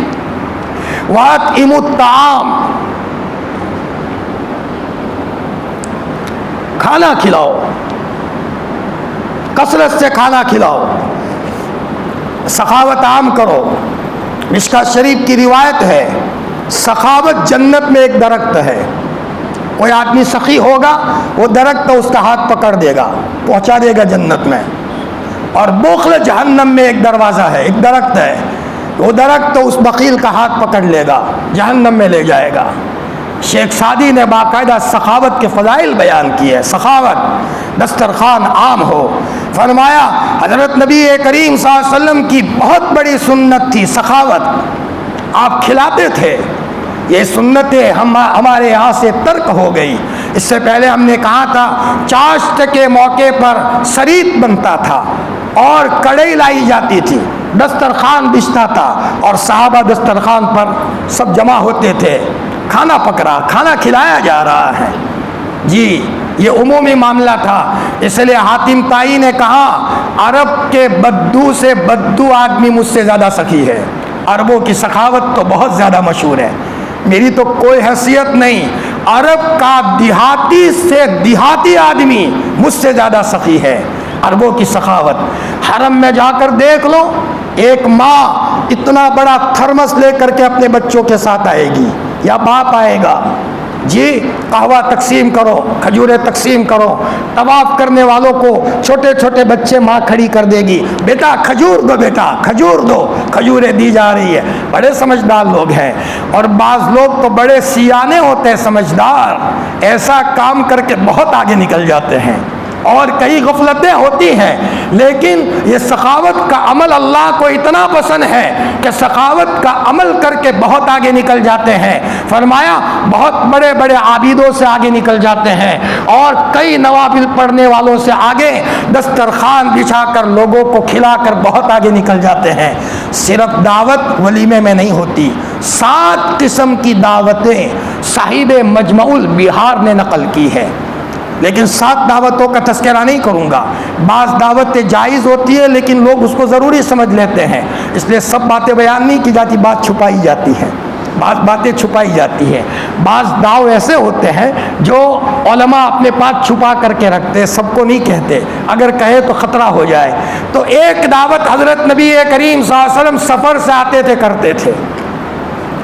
وَأَطْعِمُوا الطَّعَامَ، کھانا کھلاؤ، کثرت سے کھانا کھلاؤ، سخاوت عام کرو۔ مشکات شریف کی روایت ہے سخاوت جنت میں ایک درخت ہے، کوئی آدمی سخی ہوگا وہ درخت اس کا ہاتھ پکڑ دے گا، پہنچا دے گا جنت میں۔ اور بخل جہنم میں ایک دروازہ ہے، ایک درخت ہے، وہ درخت اس بخیل کا ہاتھ پکڑ لے گا، جہنم میں لے جائے گا۔ شیخ سعدی نے باقاعدہ سخاوت کے فضائل بیان کیے، سخاوت دسترخوان عام ہو۔ فرمایا حضرت نبی کریم صلی اللہ علیہ وسلم کی بہت بڑی سنت تھی سخاوت، آپ کھلاتے تھے۔ یہ سنتیں ہمارے یہاں سے ترک ہو گئی۔ اس سے پہلے ہم نے کہا تھا چاشت کے موقع پر سریت بنتا تھا اور کڑھائی لائی جاتی تھی، دسترخوان بچھتا تھا اور صحابہ دسترخوان پر سب جمع ہوتے تھے، کھانا پک رہا، کھانا کھلایا جا رہا ہے۔ جی یہ عمومی معاملہ تھا، اس لیے حاتم طائی نے کہا عرب کے بدو سے بدو آدمی مجھ سے زیادہ سخی ہے۔ عربوں کی سخاوت تو بہت زیادہ مشہور ہے، میری تو کوئی حیثیت نہیں، عرب کا دیہاتی سے دیہاتی آدمی مجھ سے زیادہ سخی ہے۔ عربوں کی سخاوت، حرم میں جا کر دیکھ لو، ایک ماں اتنا بڑا تھرمس لے کر کے اپنے بچوں کے ساتھ آئے گی یا باپ آئے گا، جی قہوہ تقسیم کرو، کھجوریں تقسیم کرو، طواف کرنے والوں کو چھوٹے چھوٹے بچے ماں کھڑی کر دے گی، بیٹا کھجور دو، بیٹا کھجور دو، کھجوریں دی جا رہی ہے۔ بڑے سمجھدار لوگ ہیں، اور بعض لوگ تو بڑے سیانے ہوتے ہیں، سمجھدار، ایسا کام کر کے بہت آگے نکل جاتے ہیں، اور کئی غفلتیں ہوتی ہیں، لیکن یہ سخاوت کا عمل اللہ کو اتنا پسند ہے کہ سخاوت کا عمل کر کے بہت آگے نکل جاتے ہیں۔ فرمایا بہت بڑے بڑے عابدوں سے آگے نکل جاتے ہیں، اور کئی نوافل پڑھنے والوں سے آگے، دسترخوان بچھا کر لوگوں کو کھلا کر بہت آگے نکل جاتے ہیں۔ صرف دعوت ولیمے میں نہیں ہوتی، 7 قسم کی دعوتیں صاحب مجمع البحار نے نقل کی ہے۔ لیکن 7 دعوتوں کا تذکرہ نہیں کروں گا. بعض دعوتیں جائز ہوتی ہے لیکن لوگ اس کو ضروری سمجھ لیتے ہیں، اس لیے سب باتیں بیان نہیں کی جاتی، بات چھپائی جاتی ہے، بعض باتیں چھپائی جاتی ہے. بعض دعو ایسے ہوتے ہیں جو علماء اپنے پاس چھپا کر کے رکھتے، سب کو نہیں کہتے، اگر کہے تو خطرہ ہو جائے. تو ایک دعوت حضرت نبی کریم صلی اللہ علیہ وسلم سفر سے آتے تھے کرتے تھے.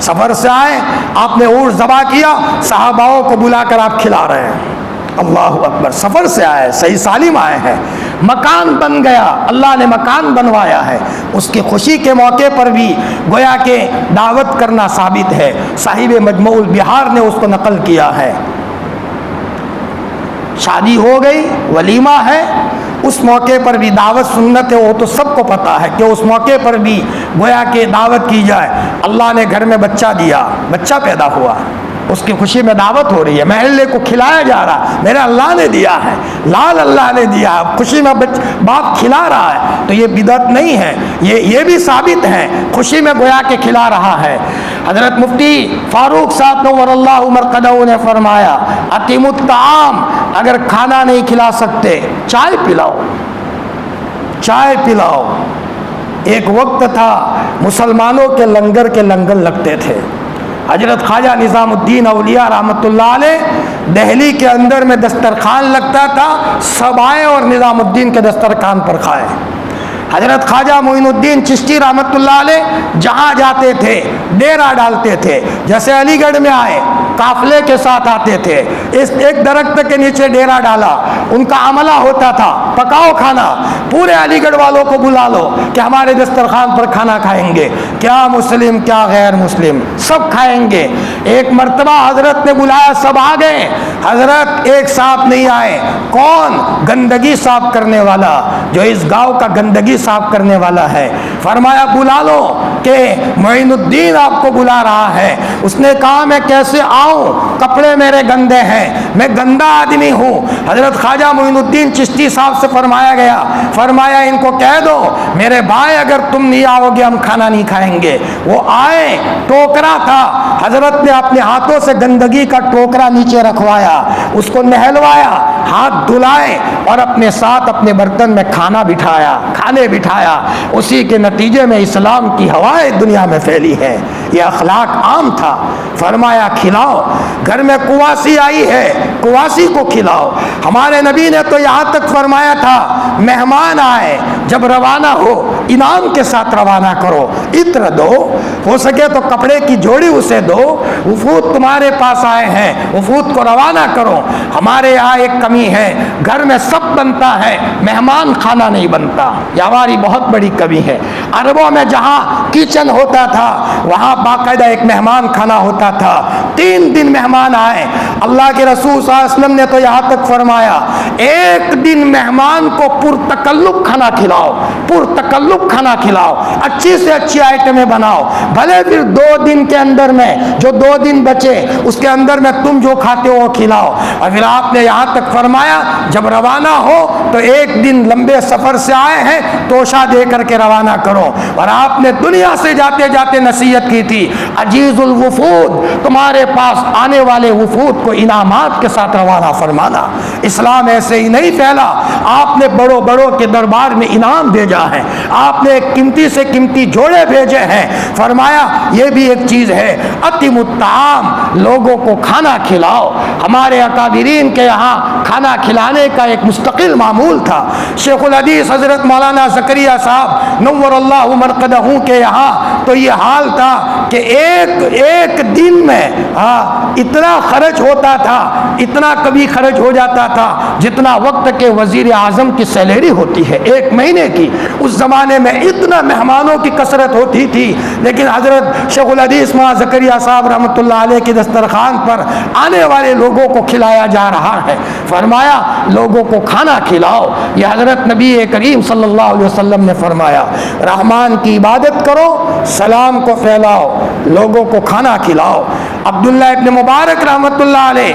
سفر سے آئے، آپ نے اونٹ ذبح کیا، صحاباؤں کو بلا کر آپ کھلا رہے ہیں. اللہ اکبر. سفر سے آئے، صحیح سالم آئے ہیں، مکان بن گیا، اللہ نے مکان بنوایا ہے، اس کی خوشی کے موقع پر بھی گویا کہ دعوت کرنا ثابت ہے. صاحب مجموع البحار نے اس کو نقل کیا ہے. شادی ہو گئی، ولیمہ ہے، اس موقع پر بھی دعوت سنت ہے، وہ تو سب کو پتہ ہے کہ اس موقع پر بھی گویا کہ دعوت کی جائے. اللہ نے گھر میں بچہ دیا، بچہ پیدا ہوا، اس کی خوشی میں دعوت ہو رہی ہے، محلے کو کھلایا جا رہا، میرا اللہ نے دیا ہے، لال اللہ نے دیا ہے، خوشی میں باپ کھلا رہا ہے. تو یہ بدعت نہیں ہے، یہ بھی ثابت ہے، خوشی میں گویا کہ کھلا رہا ہے. حضرت مفتی فاروق صاحب نور اللہ مرقدہ نے فرمایا اتم الطعام، اگر کھانا نہیں کھلا سکتے چائے پلاؤ، چائے پلاؤ. ایک وقت تھا مسلمانوں کے لنگر لگتے تھے. حضرت خواجہ نظام الدین اولیاء رحمۃ اللہ علیہ دہلی کے اندر میں دسترخوان لگتا تھا، سب آئے اور نظام الدین کے دسترخوان پر کھائے. حضرت خواجہ معین الدین چشتی رحمۃ اللہ علیہ جہاں جاتے تھے ڈیرا ڈالتے تھے. جیسے علی گڑھ میں آئے قافلے کے ساتھ آتے تھے، اس ایک درخت کے نیچے ڈیرا ڈالا، ان کا عملہ ہوتا تھا پکاؤ کھانا، پورے علی گڑھ والوں کو بلا لو کہ ہمارے دسترخوان پر کھانا کھائیں گے، کیا مسلم کیا غیر مسلم سب کھائیں گے. ایک مرتبہ حضرت نے بلایا، سب آ گئے، حضرت ایک صاحب نہیں آئے. کون؟ گندگی صاف کرنے والا، جو اس گاؤں کا گندگی صاف کرنے والا ہے. فرمایا بلا لو کہ معین الدین آپ کو بلا رہا ہے. اس نے کہا میں کیسے آؤں، کپڑے میرے گندے ہیں، میں گندا آدمی ہوں. حضرت خواجہ معین الدین چشتی صاحب سے فرمایا گیا، فرمایا ان کو کہہ دو میرے بھائی اگر تم نہیں آؤ گے ہم کھانا نہیں کھائیں گے. وہ آئے، ٹوکرا تھا، حضرت نے اپنے ہاتھوں سے گندگی کا ٹوکرا نیچے رکھوایا، اس کو نہلوایا، ہاتھ دھلائے اور اپنے ساتھ اپنے برتن میں کھانا بٹھایا، کھانے بٹھایا. اسی کے نتیجے میں اسلام کی ہوائیں دنیا میں پھیلی ہے. یہ اخلاق عام تھا. فرمایا کھلاؤ، گھر میں کنواسی آئی ہے کنواسی کو کھلاؤ. ہمارے نبی نے تو یہاں تک فرمایا تھا مہمان آئے جب روانہ ہو انعام کے ساتھ روانہ کرو، عطر دو، ہو سکے تو کپڑے کی جوڑی اسے دو. وفود تمہارے پاس آئے ہیں، وفود کو روانہ کرو. ہمارے یہاں ایک کمی ہے، گھر میں سب بنتا ہے، مہمان کھانا نہیں بنتا. یہ ہماری بہت بڑی کمی ہے. عربوں میں جہاں کچن ہوتا تھا وہاں باقاعدہ ایک مہمان کھانا ہوتا تھا. 3 دن مہمان آئے، اللہ کے رسول صلی اللہ علیہ وسلم نے تو یہاں تک فرمایا ایک دن مہمان کو پرتکلف کھانا کھلاؤ، پرتکلف کھانا کھلاؤ، اچھی سے اچھی آئٹمیں بناؤ. بھلے پھر 2 دن کے اندر میں جو 2 دن بچے اس کے اندر میں تم جو کھاتے ہو وہ کھلاؤ. اور پھر آپ نے یہاں تک فرمایا جب روانہ ہو تو ایک دن لمبے سفر سے آئے ہیں توشہ دے کر کے روانہ کرو. اور آپ نے دنیا سے جاتے جاتے نصیحت کی تھی عزیز الوفود، تمہارے پاس آنے والے وفود کو انعامات کے ساتھ روانہ فرمانا. اسلام ایسے ہی نہیں پھیلا، آپ نے بڑوں بڑوں کے دربار میں انعام بھیجا ہے، آپ نے قیمتی سے قیمتی جوڑے بھیجے ہیں. فرمایا یہ بھی ایک چیز ہے اتم الطعام، لوگوں کو کھانا کھلاؤ. ہمارے اکابرین کے یہاں کھانا کھلانے کا ایک مستقل معمول تھا. شیخ الحدیث حضرت مولانا زکریا صاحب نور اللہ مرقدہ کے یہاں تو یہ حال تھا کہ ایک دن میں اتنا خرچ ہوتا تھا، اتنا کبھی خرچ ہو جاتا تھا جتنا وقت کے وزیر اعظم کی سیلری ہوتی ہے 1 مہینے کی. اس زمانے میں اتنا مہمانوں کی کثرت ہوتی تھی، لیکن حضرت شیخ الحدیث مولانا زکریا صاحب رحمۃ اللہ علیہ کی دسترخوان پر آنے والے لوگوں کو کھلایا جا رہا ہے. فرمایا لوگوں کو کھانا کھلاؤ. یہ حضرت نبی کریم صلی اللہ علیہ وسلم نے فرمایا رحمان کی عبادت کرو، سلام کو پھیلاؤ، لوگوں کو کھانا کھلاؤ. عبداللہ ابن مبارک رحمۃ اللہ علیہ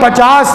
50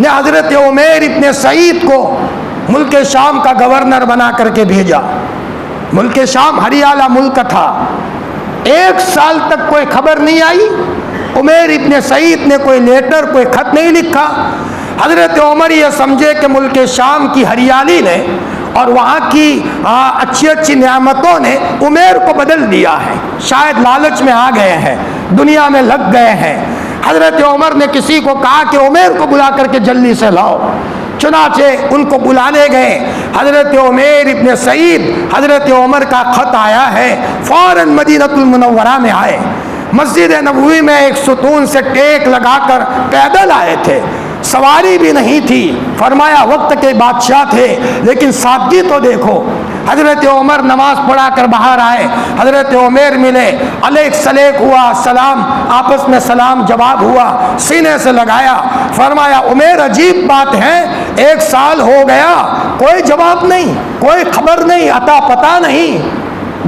نے حضرت عمیر ابن سعید کو ملک شام کا گورنر بنا کر کے بھیجا۔ ملک شام ہریالہ ملک تھا، 1 سال تک کوئی خبر نہیں آئی، عمیر ابن سعید نے کوئی لیٹر کوئی خط نہیں لکھا۔ حضرت عمر یہ سمجھے کہ ملک شام کی ہریالی نے اور وہاں کی اچھی اچھی نعمتوں نے عمیر کو بدل دیا ہے، شاید لالچ میں آ گئے ہیں، دنیا میں لگ گئے ہیں۔ حضرت عمر نے کسی کو کہا کہ عمیر کو بلا کر کے جلدی سے لاؤ۔ چنانچہ ان کو بلانے گئے۔ حضرت عمیر ابن سعید، حضرت عمر کا خط آیا ہے، فوراً مدینہ المنورہ میں آئے۔ مسجد نبوی میں ایک ستون سے ٹیک لگا کر پیدل آئے تھے، سواری بھی نہیں تھی۔ فرمایا وقت کے بادشاہ تھے لیکن سادگی تو دیکھو۔ حضرت عمر نماز پڑھا کر باہر آئے، حضرت عمیر ملے، علیک سلیک ہوا، سلام، آپس میں سلام جواب ہوا، سینے سے لگایا۔ فرمایا عمیر عجیب بات ہے، 1 سال ہو گیا، کوئی جواب نہیں، کوئی خبر نہیں، عطا پتہ نہیں،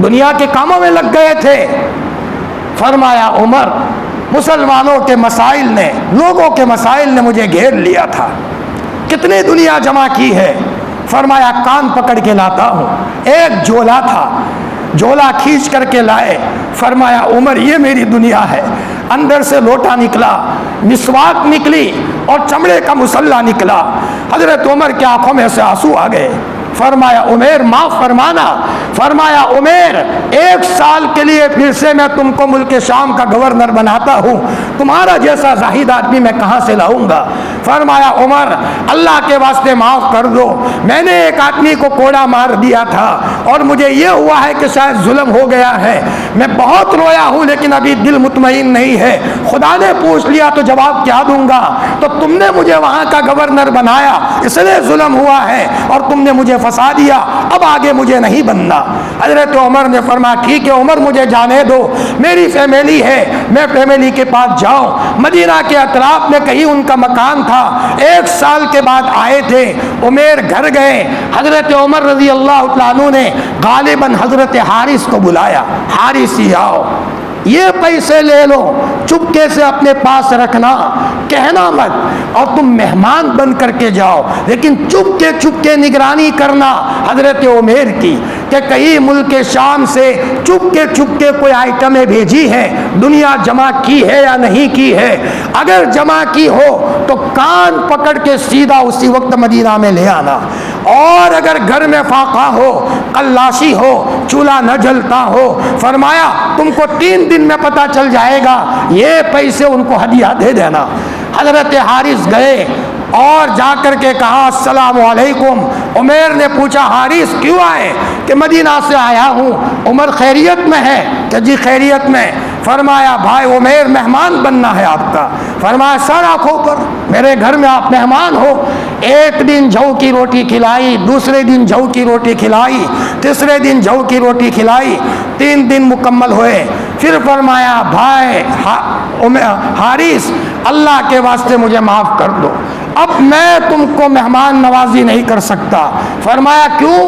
دنیا کے کاموں میں لگ گئے تھے۔ فرمایا عمر مسلمانوں کے مسائل نے، لوگوں کے مسائل نے مجھے گھیر لیا تھا، کتنی دنیا جمع کی ہے۔ فرمایا کان پکڑ کے لاتا ہوں۔ ایک جولا تھا، جولا کھینچ کر کے لائے۔ فرمایا عمر یہ میری دنیا ہے۔ اندر سے لوٹا نکلا، مسواک نکلی اور چمڑے کا مسلح نکلا۔ حضرت عمر کی آنکھوں میں سے آنسو آ گئے۔ فرمایا عمیر معاف فرمانا۔ فرمایا عمیر 1 سال کے لیے پھر سے میں تم کو ملک شام کا گورنر بناتا ہوں، تمہارا جیسا زاہد آدمی میں کہاں سے لاؤں گا۔ فرمایا عمر اللہ کے واسطے معاف کر دو، میں نے ایک آدمی کو کوڑا مار دیا تھا اور مجھے یہ ہوا ہے کہ شاید ظلم ہو گیا ہے، میں بہت رویا ہوں لیکن ابھی دل مطمئن نہیں ہے، خدا نے پوچھ لیا تو جواب کیا دوں گا، تو تم نے مجھے وہاں کا گورنر بنایا اس لیے ظلم ہوا ہے اور تم نے مجھے پھنسا دیا، اب آگے مجھے نہیں بننا۔ حضرت عمر نے فرمایا ٹھیک ہے عمر مجھے جانے دو، میری فیملی ہے، میں فیملی کے پاس جاؤں۔ مدینہ کے اطراف میں کہیں ان کا مکان تھا۔ 1 سال کے بعد آئے تھے، عمیر گھر گئے۔ حضرت عمر رضی اللہ تعالیٰ عنہ نے غالباً حضرت حارث کو بلایا، حارث ہی آؤ، یہ پیسے لے لو، چپکے سے اپنے پاس رکھنا، کہنا مت، اور تم مہمان بن کر کے جاؤ، لیکن چپکے نگرانی کرنا حضرت عمیر کی کہ کہیں ملک شام سے چپکے کوئی آئٹمیں بھیجی ہے، دنیا جمع کی ہے یا نہیں کی ہے، اگر جمع کی ہو تو کان پکڑ کے سیدھا اسی وقت مدینہ میں لے آنا، اور اگر گھر میں فاقہ ہو، قلاشی ہو، چولہا نہ جلتا ہو، فرمایا تم کو 3 دن میں پتہ چل جائے گا، یہ پیسے ان کو ہدیہ دے دینا۔ حضرت حارث گئے اور جا کر کے کہا السلام علیکم۔ عمیر نے پوچھا حارث کیوں آئے؟ کہ مدینہ سے آیا ہوں۔ عمر خیریت میں ہے؟ کہ جی خیریت میں۔ فرمایا بھائی عمیر مہمان بننا ہے آپ کا۔ فرمایا سر آنکھوں پر، میرے گھر میں آپ مہمان ہو۔ 1 دن جھو کی روٹی کھلائی، دوسرے دن جھو کی روٹی کھلائی، تیسرے دن جھو کی روٹی کھلائی، 3 دن مکمل ہوئے۔ پھر فرمایا بھائی حارث اللہ کے واسطے مجھے معاف کر دو، اب میں تم کو مہمان نوازی نہیں کر سکتا۔ فرمایا کیوں؟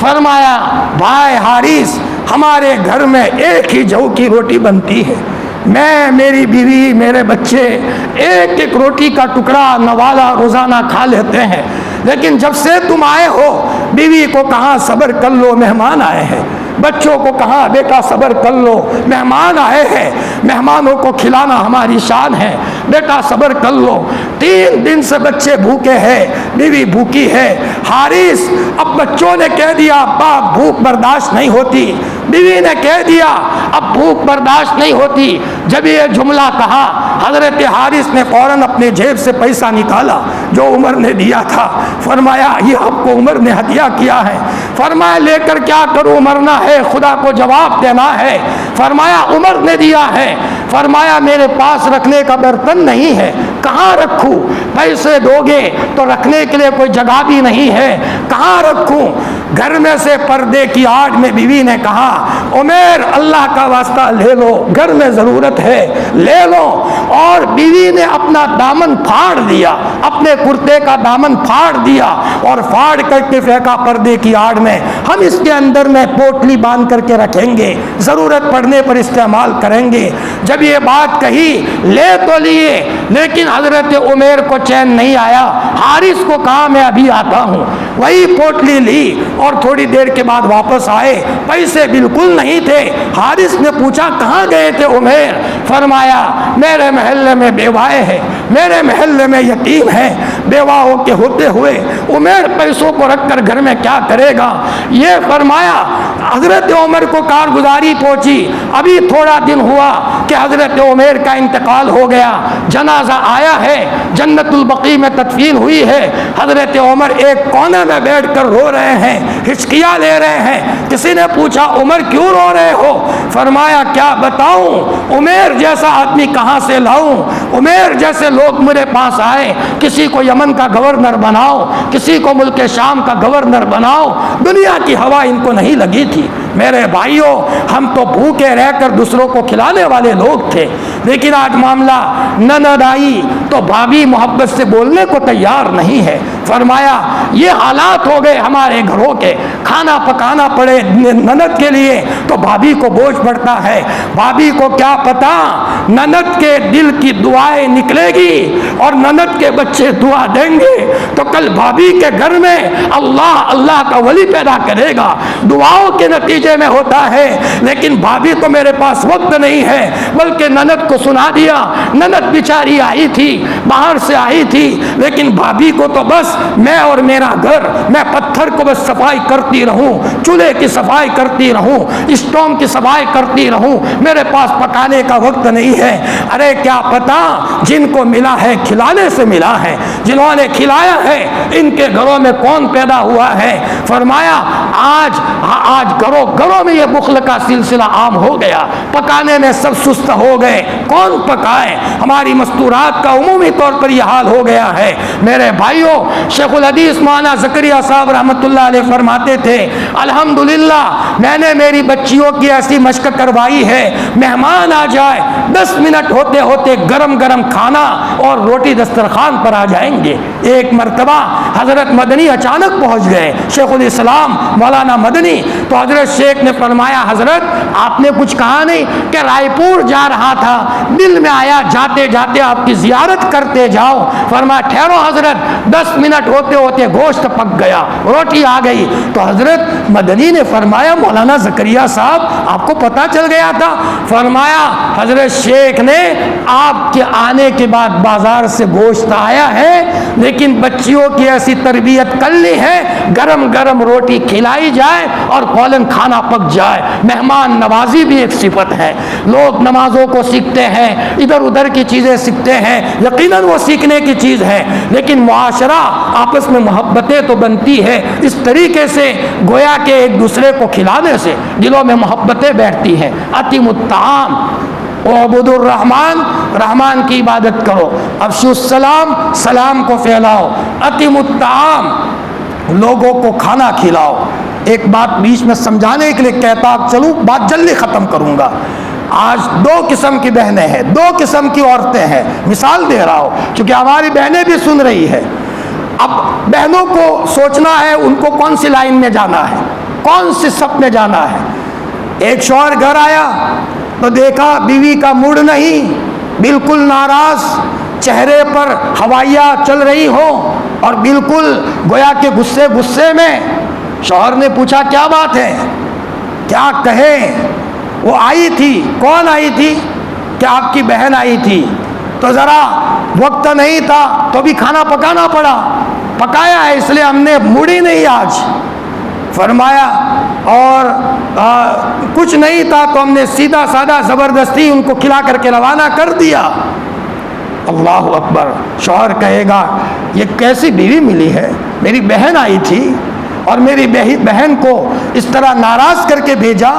فرمایا بھائی حارث ہمارے گھر میں ایک ہی جھو کی روٹی بنتی ہے، میں، میری بیوی، میرے بچے ایک روٹی کا ٹکڑا نوالا روزانہ کھا لیتے ہیں، لیکن جب سے تم آئے ہو بیوی کو کہاں صبر کر لو مہمان آئے ہیں، بچوں کو کہا بیٹا صبر کر لو مہمان آئے ہیں، مہمانوں کو کھلانا ہماری شان ہے، بیٹا صبر کر لو۔ 3 دن سے بچے بھوکے ہیں، بیوی بھوکی ہے۔ حارث اب بچوں نے کہہ دیا ابا بھوک برداشت نہیں ہوتی، بیوی نے کہہ دیا اب بھوک برداشت نہیں ہوتی۔ جب یہ جملہ کہا حضرت حارث نے فوراً اپنے جیب سے پیسہ نکالا جو عمر نے دیا تھا۔ فرمایا یہ آپ کو عمر نے ہدیہ کیا ہے۔ فرمایا لے کر کیا کروں، مرنا ہے، خدا کو جواب دینا ہے۔ فرمایا عمر نے دیا ہے۔ فرمایا میرے پاس رکھنے کا برتن نہیں ہے، کہاں رکھوں؟ پیسے دو گے تو رکھنے کے لیے کوئی جگہ بھی نہیں ہے، کہاں رکھوں؟ گھر میں سے پردے کی آڑ میں بیوی نے کہا عمیر اللہ کا واسطہ لے لو، گھر میں ضرورت ہے، لے لو۔ اور بیوی نے اپنا دامن پھاڑ دیا، اپنے کرتے کا دامن پھاڑ دیا اور پھاڑ کر کے پھینکا پردے کی آڑ میں، ہم اس کے اندر میں پوٹلی باندھ کر کے رکھیں گے، ضرورت پڑنے پر استعمال کریں گے۔ جب یہ بات کہی لے تو لیے، لیکن حضرت عمیر کو چین نہیں آیا، حارث کو کہا میں ابھی آتا ہوں، وہی پوٹلی لی اور تھوڑی دیر کے بعد واپس آئے، پیسے بالکل نہیں تھے۔ حارث نے پوچھا کہاں گئے تھے عمیر؟ فرمایا میرے محلے میں بیوائے ہیں، میرے محلے میں یتیم ہیں، بیواؤں کے ہوتے ہوئے عمیر پیسوں کو رکھ کر گھر میں کیا کرے گا؟ یہ فرمایا حضرت عمر کو کارگزاری پہنچی، ابھی تھوڑا دن ہوا کہ حضرت عمیر کا انتقال ہو گیا، جنازہ آیا ہے، جنت البقیع میں تدفین ہوئی ہے، حضرت عمر ایک کونے میں بیٹھ کر رو رہے ہیں، ہچکیاں لے رہے ہیں۔ کسی نے پوچھا عمر کیوں رو رہے ہو؟ فرمایا کیا بتاؤں، عمیر جیسا آدمی کہاں سے لاؤں؟ عمیر جیسے لوگ میرے پاس آئے، کسی کو یمن کا گورنر بناؤ، کسی کو ملک شام کا گورنر بناؤ، دنیا کی ہوا ان کو نہیں لگی تھی۔ میرے بھائیوں، ہم تو بھوکے رہ کر دوسروں کو کھلانے والے لوگ تھے، لیکن آج معاملہ نند آئی تو بھابھی محبت سے بولنے کو تیار نہیں ہے۔ فرمایا یہ حالات ہو گئے ہمارے گھروں کے، کھانا پکانا پڑے نند کے لیے تو بھابھی کو بوجھ پڑتا ہے۔ بھابھی کو کیا پتا نند کے دل کی دعائیں نکلے گی اور نند کے بچے دعا دیں گے تو کل بھابھی کے گھر میں اللہ اللہ کا ولی پیدا کرے گا۔ دعاؤں کے نتیجے میں ہوتا ہے، لیکن بھابھی کو میرے پاس وقت نہیں ہے، بلکہ نند کو سنا دیا۔ نند بیچاری آئی تھی، باہر سے آئی تھی، لیکن بھابھی کو تو بس میں اور میرا گھر، میں پتھر کو بس صفائی کرتی رہوں، چولہے کی صفائی کرتی رہوں، اسٹوم کی صفائی کرتی رہوں، میرے پاس پکانے کا وقت نہیں ہے۔ ارے کیا پتا جن کو ملا ہے کھلانے سے ملا ہے، جنہوں نے کھلایا ہے ان کے گھروں میں کون پیدا ہوا ہے۔ فرمایا آج گھروں میں یہ بخل کا سلسلہ عام ہو گیا، پکانے میں سب سست ہو گئے، کون پکائے؟ ہماری مستورات کا عمومی طور پر یہ حال ہو گیا ہے۔ میرے بھائیوں، شیخ الحدیث مولانا زکریا صاحب رحمۃ اللہ علیہ فرماتے تھے الحمدللہ میں نے میری بچیوں کی ایسی مشق کروائی ہے، مہمان آ جائے 10 منٹ ہوتے ہوتے گرم گرم کھانا اور روٹی دسترخوان پر آ جائیں گے۔ ایک مرتبہ حضرت مدنی اچانک پہنچ گئے، شیخ الاسلام مولانا مدنی، تو حضرت شیخ نے فرمایا حضرت آپ نے کچھ کہا نہیں کہ رائے پور جا رہا تھا، دل میں آیا جاتے جاتے آپ کی زیارت کرتے جاؤ۔ فرمایا ٹھہرو حضرت، 10 منٹ ہوتے ہوتے گوشت پک گیا، روٹی آ گئی۔ تو حضرت مدنی نے فرمایا مولانا زکریا صاحب آپ کو پتہ چل گیا تھا؟ فرمایا حضرت شیخ نے آپ کے آنے کے بعد بازار سے گوشت آیا ہے، لیکن بچیوں کی ایسی تربیت کر لی ہے گرم گرم روٹی کھلائی جائے اور فوراً کھانا پک جائے۔ مہمان نوازی بھی ایک صفت ہے، لوگ نمازوں کو سیکھتے ہیں، ادھر ادھر کی چیزیں سیکھتے ہیں، یقیناً وہ سیکھنے کی چیز ہے، لیکن معاشرہ آپس میں محبتیں تو بنتی ہے اس طریقے سے گویا کہ ایک دوسرے کو کھلانے سے دلوں میں محبتیں بیٹھتی ہیں۔ اتم الطعام وعبد الرحمن، رحمان کی عبادت کرو، افشوا السلام، سلام کو پھیلاؤ، اتم الطعام، لوگوں کو کھانا کھلاؤ۔ ایک بات بیچ میں سمجھانے کے لیے کہتا چلوں، بات جلدی ختم کروں گا۔ آج 2 قسم کی بہنیں ہیں، 2 قسم کی عورتیں ہیں، مثال دے رہا ہوں کیونکہ ہماری بہنیں بھی سن رہی ہے۔ اب بہنوں کو سوچنا ہے ان کو کون سی لائن میں جانا ہے، کون سی صف میں جانا ہے۔ ایک شوہر گھر آیا تو دیکھا بیوی کا موڈ نہیں، بالکل ناراض، چہرے پر ہوائیاں چل رہی ہو اور بالکل گویا کہ غصے میں۔ شوہر نے پوچھا کیا بات ہے، کیا کہیں؟ وہ آئی تھی، کون آئی تھی؟ کہ آپ کی بہن آئی تھی، تو ذرا وقت نہیں تھا تو بھی کھانا پکانا پڑا، پکایا ہے اس لیے ہم نے موڈ ہی نہیں آج۔ فرمایا اور کچھ نہیں تھا تو ہم نے سیدھا سادہ زبردستی ان کو کھلا کر کے روانہ کر دیا۔ اللہ اکبر۔ شوہر کہے گا یہ کیسی بیوی ملی ہے، میری بہن آئی تھی اور میری بہن کو اس طرح ناراض کر کے بھیجا۔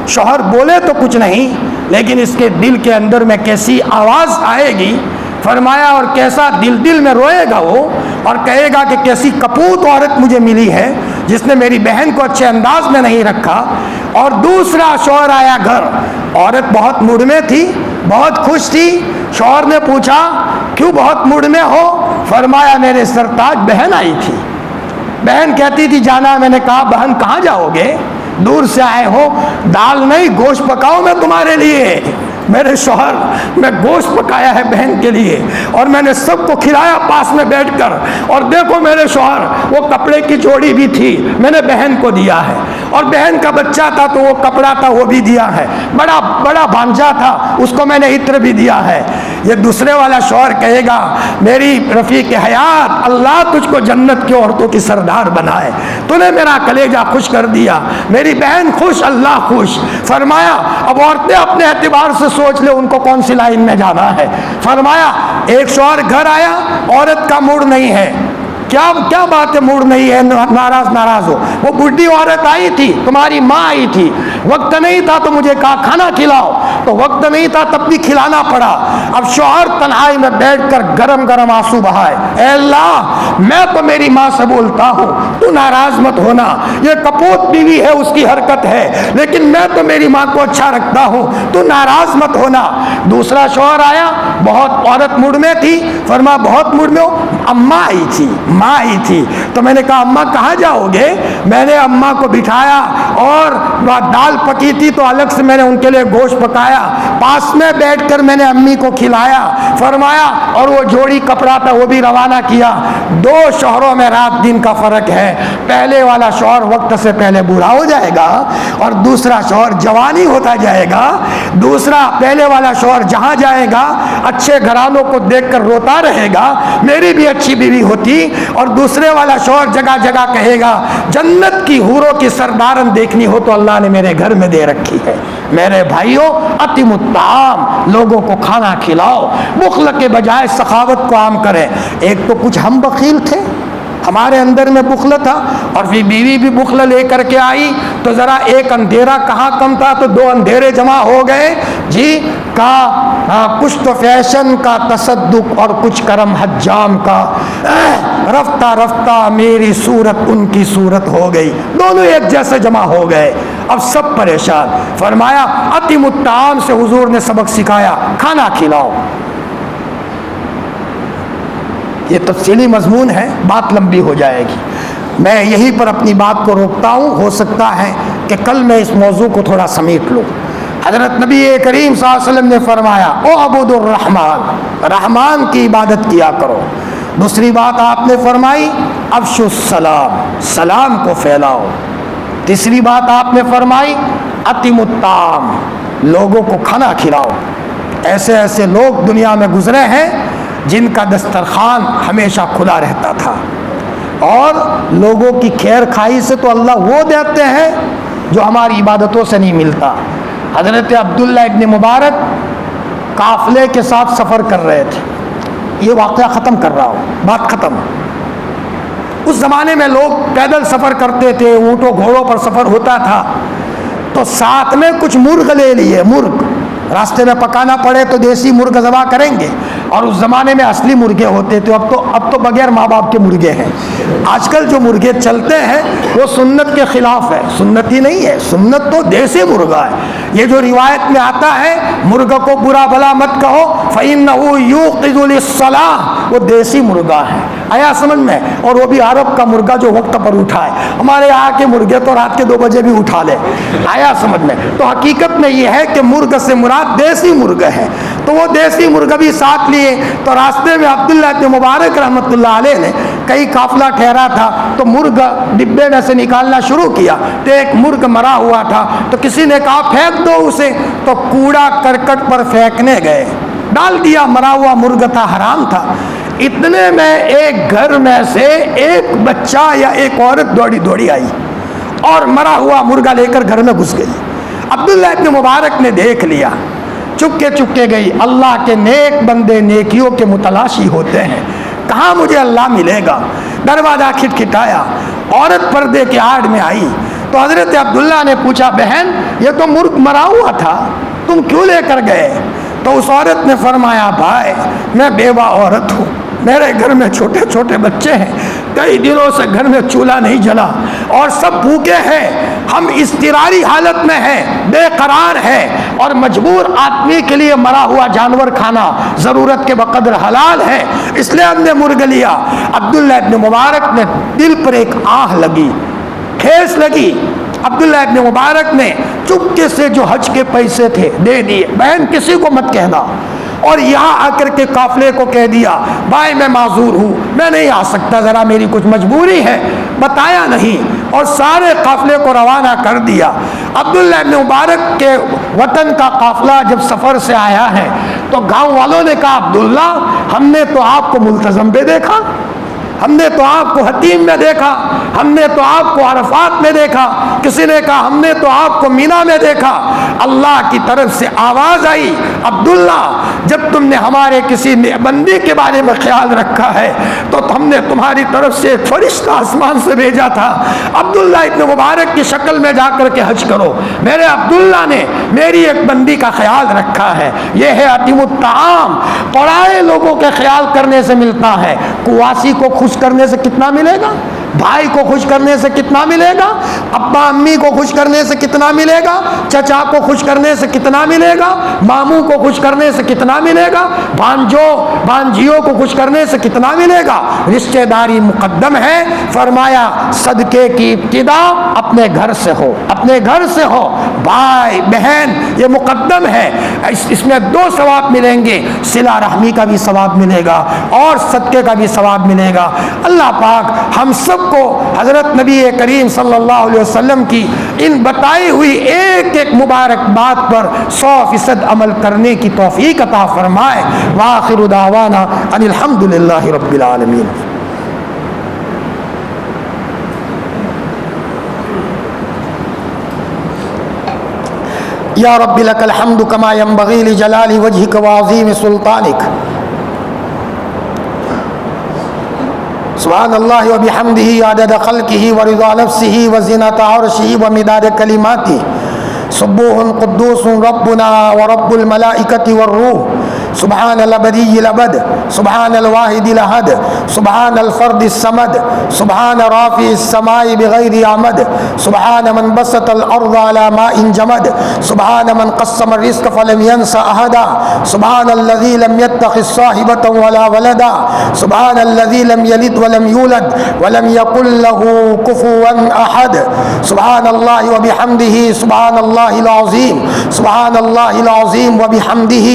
شوہر بولے تو کچھ نہیں، لیکن اس کے دل کے اندر میں کیسی آواز آئے گی۔ فرمایا اور کیسا دل میں روئے گا وہ، اور کہے گا کہ کیسی کپوت عورت مجھے ملی ہے جس نے میری بہن کو اچھے انداز میں نہیں رکھا۔ اور دوسرا شوہر آیا گھر، عورت بہت موڈ میں تھی، بہت خوش تھی۔ شوہر نے پوچھا کیوں بہت موڈ میں ہو؟ فرمایا میرے سرتاج بہن آئی تھی۔ بہن کہتی تھی جانا، میں نے کہا بہن کہاں جاؤ گے، دور سے آئے ہو، دال نہیں گوشت پکاؤ میں تمہارے لیے۔ میرے شوہر میں گوشت پکایا ہے بہن کے لیے اور میں نے سب کو کھلایا پاس میں بیٹھ کر، اور دیکھو میرے شوہر وہ کپڑے کی جوڑی بھی تھی میں نے بہن کو دیا ہے، اور بہن کا بچہ تھا تو وہ کپڑا تھا وہ بھی دیا ہے، بڑا بھانجا تھا اس کو میں نے عطر بھی دیا ہے۔ یہ دوسرے والا شوہر کہے گا میری رفیق حیات اللہ تجھ کو جنت کی عورتوں کی سردار بنائے، تو نے میرا کلیجہ خوش کر دیا، میری بہن خوش اللہ خوش۔ فرمایا اب عورتیں اپنے اعتبار سے سوچ لے ان کو کون سی لائن میں جانا ہے۔ فرمایا ایک شوہر گھر آیا، عورت کا موڈ نہیں ہے، کیا بات ہے موڈ نہیں ہے، ناراض ہو، وہ بڈھی عورت آئی تھی تمہاری ماں آئی تھی، وقت نہیں تھا تو مجھے کہا کھانا کھلاؤ، تو وقت نہیں تھا تب بھی کھلانا پڑا۔ اب شوہر تنہائی میں بیٹھ کر گرم گرم آنسو بہائے، اے اللہ میں تو میری ماں سے بولتا ہوں تو ناراض مت ہونا، یہ کپوت بیوی ہے اس کی حرکت ہے، لیکن میں تو میری ماں کو اچھا رکھتا ہوں تو ناراض مت ہونا۔ دوسرا شوہر آیا، بہت عورت موڈ میں تھی، فرما بہت موڈ میں ہو، اماں آئی تھی ماں آئی تھی، تو میں نے کہا اماں کہاں جاؤ گے؟ میں نے اماں کو بٹھایا اور دال پکی تھی تو الگ سے میں نے ان کے لیے گوشت پکایا، پاس میں بیٹھ کر میں نے امی کو کھلایا۔ فرمایا اور وہ جوڑی کپڑا تھا وہ بھی روانہ کیا۔ دو شوہروں میں رات دن کا فرق ہے، پہلے والا شوہر وقت سے پہلے بوڑھا ہو جائے گا اور دوسرا شوہر جوانی ہوتا جائے گا۔ پہلے والا شوہر جہاں جائے گا اچھے گھرانوں کو دیکھ کر روتا رہے گا میری بھی اچھی بیوی ہوتی، اور دوسرے والا شوہر جگہ جگہ کہے گا جنت کی حوروں کی سردارن دیکھنی ہو تو اللہ نے میرے گھر میں دے رکھی ہے۔ میرے بھائیوں اطعموا الطعام، لوگوں کو کھانا کھلاؤ، بخل کے بجائے سخاوت کو عام کریں۔ ایک تو کچھ ہم بخیل تھے، ہمارے اندر میں بخل تھا، اور پھر بیوی بھی بخل لے کر کے آئی تو ذرا ایک اندھیرا کہاں کم تھا تو دو اندھیرے جمع ہو گئے جی۔ کچھ تو فیشن کا تصدق اور کچھ کرم حجام کا، رفتہ رفتہ میری صورت ان کی صورت ہو گئی، دونوں ایک جیسے جمع ہو گئے، اب سب پریشان۔ فرمایا اطعموا الطعام سے حضور نے سبق سکھایا، کھانا کھلاؤ۔ یہ تفصیلی مضمون ہے، بات لمبی ہو جائے گی، میں یہیں پر اپنی بات کو روکتا ہوں، ہو سکتا ہے کہ کل میں اس موضوع کو تھوڑا سمیٹ لوں۔ حضرت نبی کریم صلی اللہ علیہ وسلم نے فرمایا او عبود الرحمن، رحمان کی عبادت کیا کرو۔ دوسری بات آپ نے فرمائی افشوا السلام، سلام کو پھیلاؤ۔ تیسری بات آپ نے فرمائی اطعموا الطعام، لوگوں کو کھانا کھلاؤ۔ ایسے ایسے لوگ دنیا میں گزرے ہیں جن کا دسترخوان ہمیشہ کھلا رہتا تھا، اور لوگوں کی خیر خواہی سے تو اللہ وہ دیتے ہیں جو ہماری عبادتوں سے نہیں ملتا۔ حضرت عبداللہ ابن مبارک قافلے کے ساتھ سفر کر رہے تھے، یہ واقعہ ختم کر رہا ہوں، بات ختم۔ اس زمانے میں لوگ پیدل سفر کرتے تھے، اونٹوں گھوڑوں پر سفر ہوتا تھا، تو ساتھ میں کچھ مرغ لے لیے، مرغ راستے میں پکانا پڑے تو دیسی مرغ ذبح کریں گے، اور اس زمانے میں اصلی مرغے ہوتے تھے، اب تو بغیر ماں باپ کے مرغے ہیں۔ آج کل جو مرغے چلتے ہیں وہ سنت کے خلاف ہے، سنت ہی نہیں ہے، سنت تو دیسی مرغا ہے۔ یہ جو روایت میں آتا ہے مرغ کو برا بھلا مت کہو فَإِنَّهُ يُوقِظُ لِلصَّلَاةِ، وہ دیسی مرغا ہے، آیا سمجھ میں؟ اور وہ بھی عرب کا مرغا جو وقت پر اٹھائے، ہمارے یہاں کے مرغے تو رات کے 2 بجے بھی اٹھا لے، آیا سمجھ میں؟ تو حقیقت میں یہ ہے کہ مرغ سے مراد دیسی مرغ ہے، تو وہ دیسی مرغ بھی ساتھ لیے۔ تو راستے میں عبداللہ ابن مبارک رحمۃ اللہ علیہ نے کئی قافلہ ٹھہرا تھا تو مرغ ڈبے میں سے نکالنا شروع کیا، تو ایک مرغ مرا ہوا تھا، تو کسی نے کہا پھینک دو اسے، تو کوڑا کرکٹ پر پھینکنے گئے، ڈال دیا، مرا ہوا مرغ تھا، حرام تھا۔ اتنے میں ایک گھر میں سے ایک بچہ یا ایک عورت دوڑی آئی اور مرا ہوا مرغا لے کر گھر میں گھس گئی۔ عبداللہ ابن مبارک نے دیکھ لیا، چپکے گئی۔ اللہ کے نیک بندے نیکیوں کے متلاشی ہوتے ہیں، کہاں مجھے اللہ ملے گا؟ دروازہ کھٹکھٹایا، عورت پردے کے آڑ میں آئی، تو حضرت عبداللہ نے پوچھا بہن یہ تو مرغ مرا ہوا تھا، تم کیوں لے کر گئے؟ تو اس عورت نے فرمایا بھائی میں بیوہ عورت ہوں، میرے گھر میں چھوٹے چھوٹے بچے ہیں، کئی دنوں سے گھر میں چولہا نہیں جلا اور سب بھوکے ہیں، ہم اضطراری حالت میں ہیں، بے قرار ہے، اور مجبور آدمی کے لیے مرا ہوا جانور کھانا ضرورت کے بقدر حلال ہے، اس لیے ہم نے مرغ لیا۔ عبداللہ ابن مبارک نے دل پر ایک آہ لگی، ٹھیس لگی، عبداللہ ابن مبارک نے چپکے سے جو حج کے پیسے تھے دے دیے، بہن کسی کو مت کہنا، اور یہاں آ کر کے قافلے کو کہہ دیا بھائی میں معذور ہوں، میں نہیں آ سکتا، ذرا میری کچھ مجبوری ہے، بتایا نہیں، اور سارے قافلے کو روانہ کر دیا۔ عبداللہ ابن مبارک کے وطن کا قافلہ جب سفر سے آیا ہے تو گاؤں والوں نے کہا عبداللہ ہم نے تو آپ کو ملتزم پہ دیکھا، ہم نے تو آپ کو حتیم میں دیکھا، ہم نے تو آپ کو عرفات میں دیکھا، کسی نے کہا ہم نے تو آپ کو مینا میں دیکھا۔ اللہ کی طرف سے آواز آئی عبداللہ جب تم نے ہمارے کسی بندے کے بارے میں خیال رکھا ہے تو ہم نے تمہاری طرف سے ایک فرشتہ آسمان سے بھیجا تھا، عبداللہ ابن مبارک کی شکل میں جا کر کے حج کرو، میرے عبداللہ نے میری ایک بندی کا خیال رکھا ہے۔ یہ ہے عتیم الطعام، پڑائے لوگوں کے خیال کرنے سے ملتا ہے۔ کواسی کو خوش کرنے سے کتنا ملے گا؟ بھائی کو خوش کرنے سے کتنا ملے گا؟ ابا امی کو خوش کرنے سے کتنا ملے گا؟ چچا کو خوش کرنے سے کتنا ملے گا؟ ماموں کو خوش کرنے سے کتنا ملے گا؟ بھانجوں بھانجیوں کو خوش کرنے سے کتنا ملے گا؟ رشتہ داری مقدم ہے۔ فرمایا صدقے کی ابتدا اپنے گھر سے ہو، اپنے گھر سے ہو، بھائی بہن یہ مقدم ہے۔ اس میں دو ثواب ملیں گے، صلہ رحمی کا بھی ثواب ملے گا اور صدقے کا بھی ثواب ملے گا۔ اللہ پاک ہم سب کو حضرت نبی کریم صلی اللہ علیہ وسلم کی ان بتائی ہوئی ایک ایک مبارک بات پر 100% عمل کرنے کی توفیق عطا فرمائے۔ وآخر دعوانا ان الحمد للہ رب العالمین۔ یا رب لک الحمد کما ینبغی لجلال وجہک وعظیم سلطانک۔ سبحان اللہ وبحمدہ عدد خلقہ ورضا نفسہ وزنۃ عرشہ ومداد کلماتہ۔ سبوح قدوس ربنا ورب الملائکۃ والروح۔ سبحان الابدی الابد، سبحان الواحد الاحد، سبحان الفرد الصمد، سبحان رافع السماء بغیر عمد، سبحان من بسط الارض على ماء جمد، سبحان من قسم الرزق فلم ينس احدا، سبحان الذي لم يتخذ صاحبة ولا ولدا، سبحان الذي لم يلد ولم يولد ولم يكن له كفوا احد۔ سبحان اللہ وبحمدہ، سبحان اللہ العظیم، سبحان اللہ العظیم وبحمدہ۔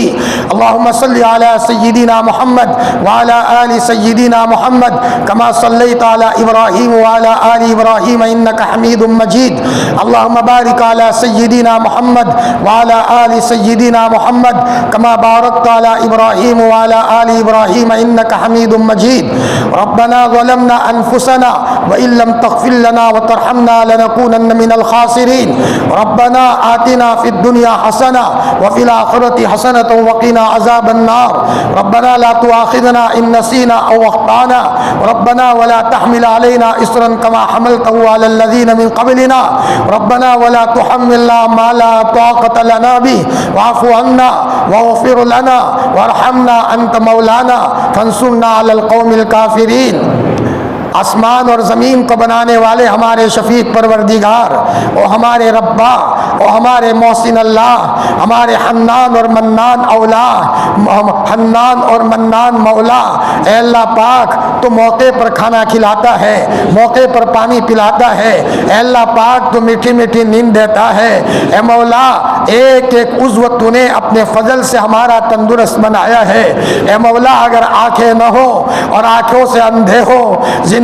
اللهم صل على سيدنا محمد وعلى آل سيدنا محمد كما صليت على إبراهيم وعلى آل إبراهيم إنك حميد مجيد۔ اللهم بارك على سيدنا محمد وعلى آل سيدنا محمد كما باركت على إبراهيم وعلى آل إبراهيم إنك حميد مجيد۔ ربنا ظلمنا أنفسنا وإن لم تغفر لنا وترحمنا لنكونن من الخاسرين۔ ربنا آتنا في الدنيا حسنة وفي الآخرة حسنة وقنا عذاب النار۔ ربنا لا تؤاخذنا إن نسينا أو أخطأنا، ربنا ولا تحمل علينا إصرا كما حملته على الذين من قبلنا، ربنا ولا تحملنا ما لا طاقة لنا به، واعف عنا واغفر لنا وارحمنا أنت مولانا فانصرنا على القوم الكافرين۔ آسمان اور زمین کو بنانے والے ہمارے شفیق پروردگار، اور ہمارے ربا اور ہمارے محسن اللہ، ہمارے حنان اور منان اولا، حنان اور منان مولا، اے اللہ پاک تو موقع پر کھانا کھلاتا ہے، موقع پر پانی پلاتا ہے، اے اللہ پاک تو میٹھی میٹھی نیند دیتا ہے، اے مولا ایک ایک عضو تو نے اپنے فضل سے ہمارا تندرست بنایا ہے، اے مولا اگر آنکھیں نہ ہو اور آنکھوں سے اندھے ہو،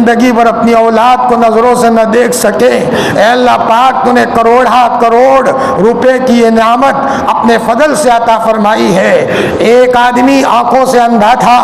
زندگی بھر اپنی اولاد کو نظروں سے نہ دیکھ سکے، اے اللہ پاک تو نے کروڑہ کروڑ روپے کی یہ نعمت اپنے فضل سے عطا فرمائی ہے۔ ایک آدمی آنکھوں سے اندھا تھا،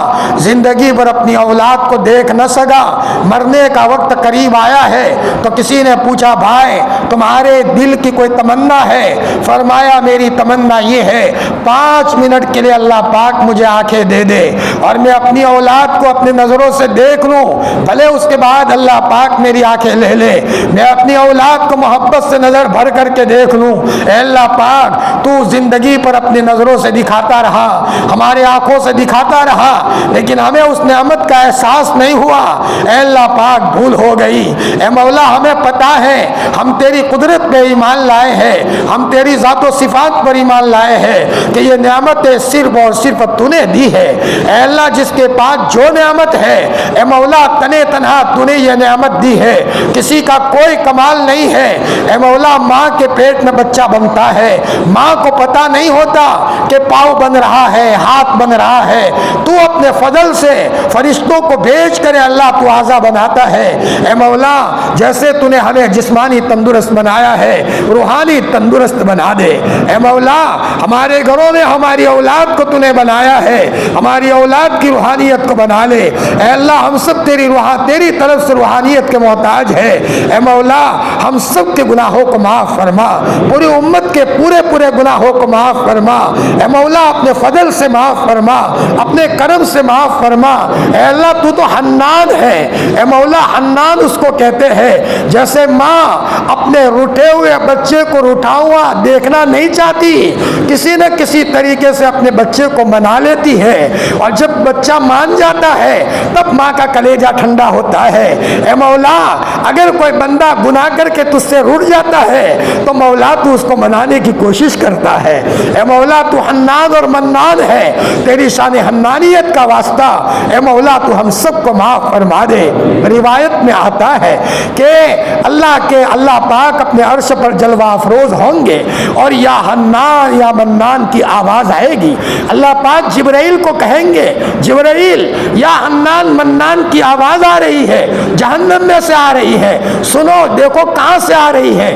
زندگی بھر اپنی اولاد کو دیکھ نہ سکا، مرنے کا وقت قریب آیا ہے تو کسی نے پوچھا بھائی تمہارے دل کی کوئی تمنا ہے؟ فرمایا میری تمنا یہ ہے 5 منٹ کے لیے اللہ پاک مجھے آنکھیں دے دے اور میں اپنی اولاد کو اپنی نظروں سے دیکھ لوں، بھلے اس کے بعد اللہ پاک میری آنکھیں لے لے، میں اپنی اولاد کو محبت سے نظر بھر کر کے دیکھ لوں۔ اے اللہ پاک تو زندگی پر اپنی نظروں سے دکھاتا رہا، ہمارے آنکھوں سے دکھاتا رہا، لیکن ہمیں اس نعمت کا احساس نہیں ہوا، اے اللہ پاک بھول ہو گئی۔ اے مولا ہمیں پتا ہے ہم تیری قدرت پہ ایمان لائے ہیں، ہم تیری ذات و صفات پر ایمان لائے ہیں کہ یہ نعمت صرف اور صرف تو نے دی ہے۔ اے اللہ جس کے پاس جو نعمت ہے اے مولا تنے تن تنہا تو نے یہ نعمت دی ہے، کسی کا کوئی کمال نہیں ہے۔ اے مولا ماں کے پیٹ میں بچہ بنتا ہے، ماں کو پتہ نہیں ہوتا کہ پاؤں بن رہا ہے، ہاتھ بن رہا ہے، تو اپنے فضل سے فرشتوں کو بھیج کر اللہ تو اعضا بناتا ہے۔ اے مولا جیسے تو نے ہمیں جسمانی تندرست بنایا ہے، روحانی تندرست بنا دے۔ اے مولا ہمارے گھروں میں ہماری اولاد کو تو نے بنایا ہے، ہماری اولاد کی روحانیت کو بنا لے۔ اے اللہ ہم سب تیری طرف سے روحانیت کے محتاج ہے۔ اے مولا ہم سب کے گناہوں کو معاف فرما، پوری امت کے پورے گناہوں کو معاف فرما۔ اے مولا اپنے فضل سے معاف فرما، اپنے کرم سے معاف فرما۔ اے اللہ تو تو حنان ہے۔ اے مولا حنان اس کو کہتے ہیں جیسے ماں اپنے روٹھے ہوئے بچے کو روٹھا ہوا دیکھنا نہیں چاہتی، کسی نہ کسی طریقے سے اپنے بچے کو منا لیتی ہے، اور جب بچہ مان جاتا ہے تب ماں کا کلیجہ ٹھنڈا ہوتا ہے۔ اے مولا اگر کوئی بندہ گناہ کر کے تجھ سے روٹھ جاتا ہے تو مولا تو اس کو منانے کی کوشش کرتا ہے۔ اے مولا تو حنان اور منان ہے، تیری شان حنانیت کا واسطہ اے مولا تو ہم سب کو معاف فرما دے۔ روایت میں آتا ہے کہ اللہ پاک اپنے عرش پر جلوہ افروز ہوں گے اور یا حنان یا منان کی آواز آئے گی۔ اللہ پاک جبرائیل کو کہیں گے جبرائیل یا حنان منان کی آواز آ رہی ہے، جہنم میں سے آ رہی ہے، سنو دیکھو کہاں سے آ رہی ہے۔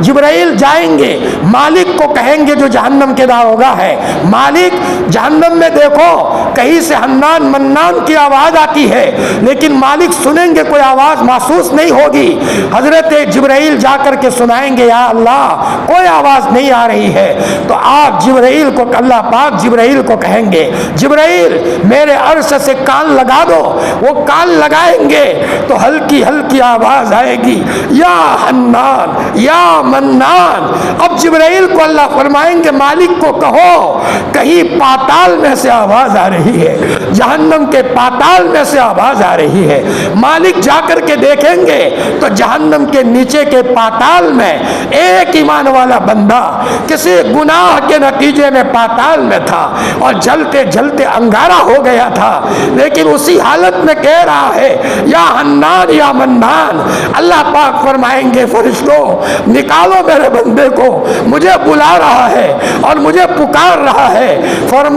جبرائیل جائیں گے مالک کو کہیں گے جو جہنم کے داروغہ ہے، مالک جہنم میں دیکھو کہیں سے حنان منان کی آواز آتی ہے، لیکن مالک سنیں گے کوئی آواز محسوس نہیں ہوگی۔ حضرت جبرائیل جا کر کے سنائیں گے یا اللہ کوئی آواز نہیں آ رہی ہے، تو آپ جبرائیل کو اللہ پاک جبرائیل کو کہیں گے جبرائیل میرے عرش سے کان لگا دو، وہ کان لگائیں گے تو ہلکی ہلکی آواز آئے گی یا حنان یا منان۔ اب جبرائیل کو اللہ فرمائیں گے مالک کو کہو کہیں پاتال میں سے آواز آ رہی ہے، جہنم کے پاتال میں سے آواز آ رہی ہے۔ مالک جا کر کے دیکھیں گے تو جہنم کے نیچے کے پاتال میں ایک ایمان والا بندہ کسی گناہ کے نتیجے میں پاتال میں تھا اور جلتے جلتے انگارہ ہو گیا تھا، لیکن اسی حالت میں کہہ رہا ہے یا حنان یا منان۔ اللہ پاک فرمائیں گے فرشتوں نکالو میرے بندے کو، مجھے بلا رہا ہے اور مجھے پکار رہا ہے۔ فوراً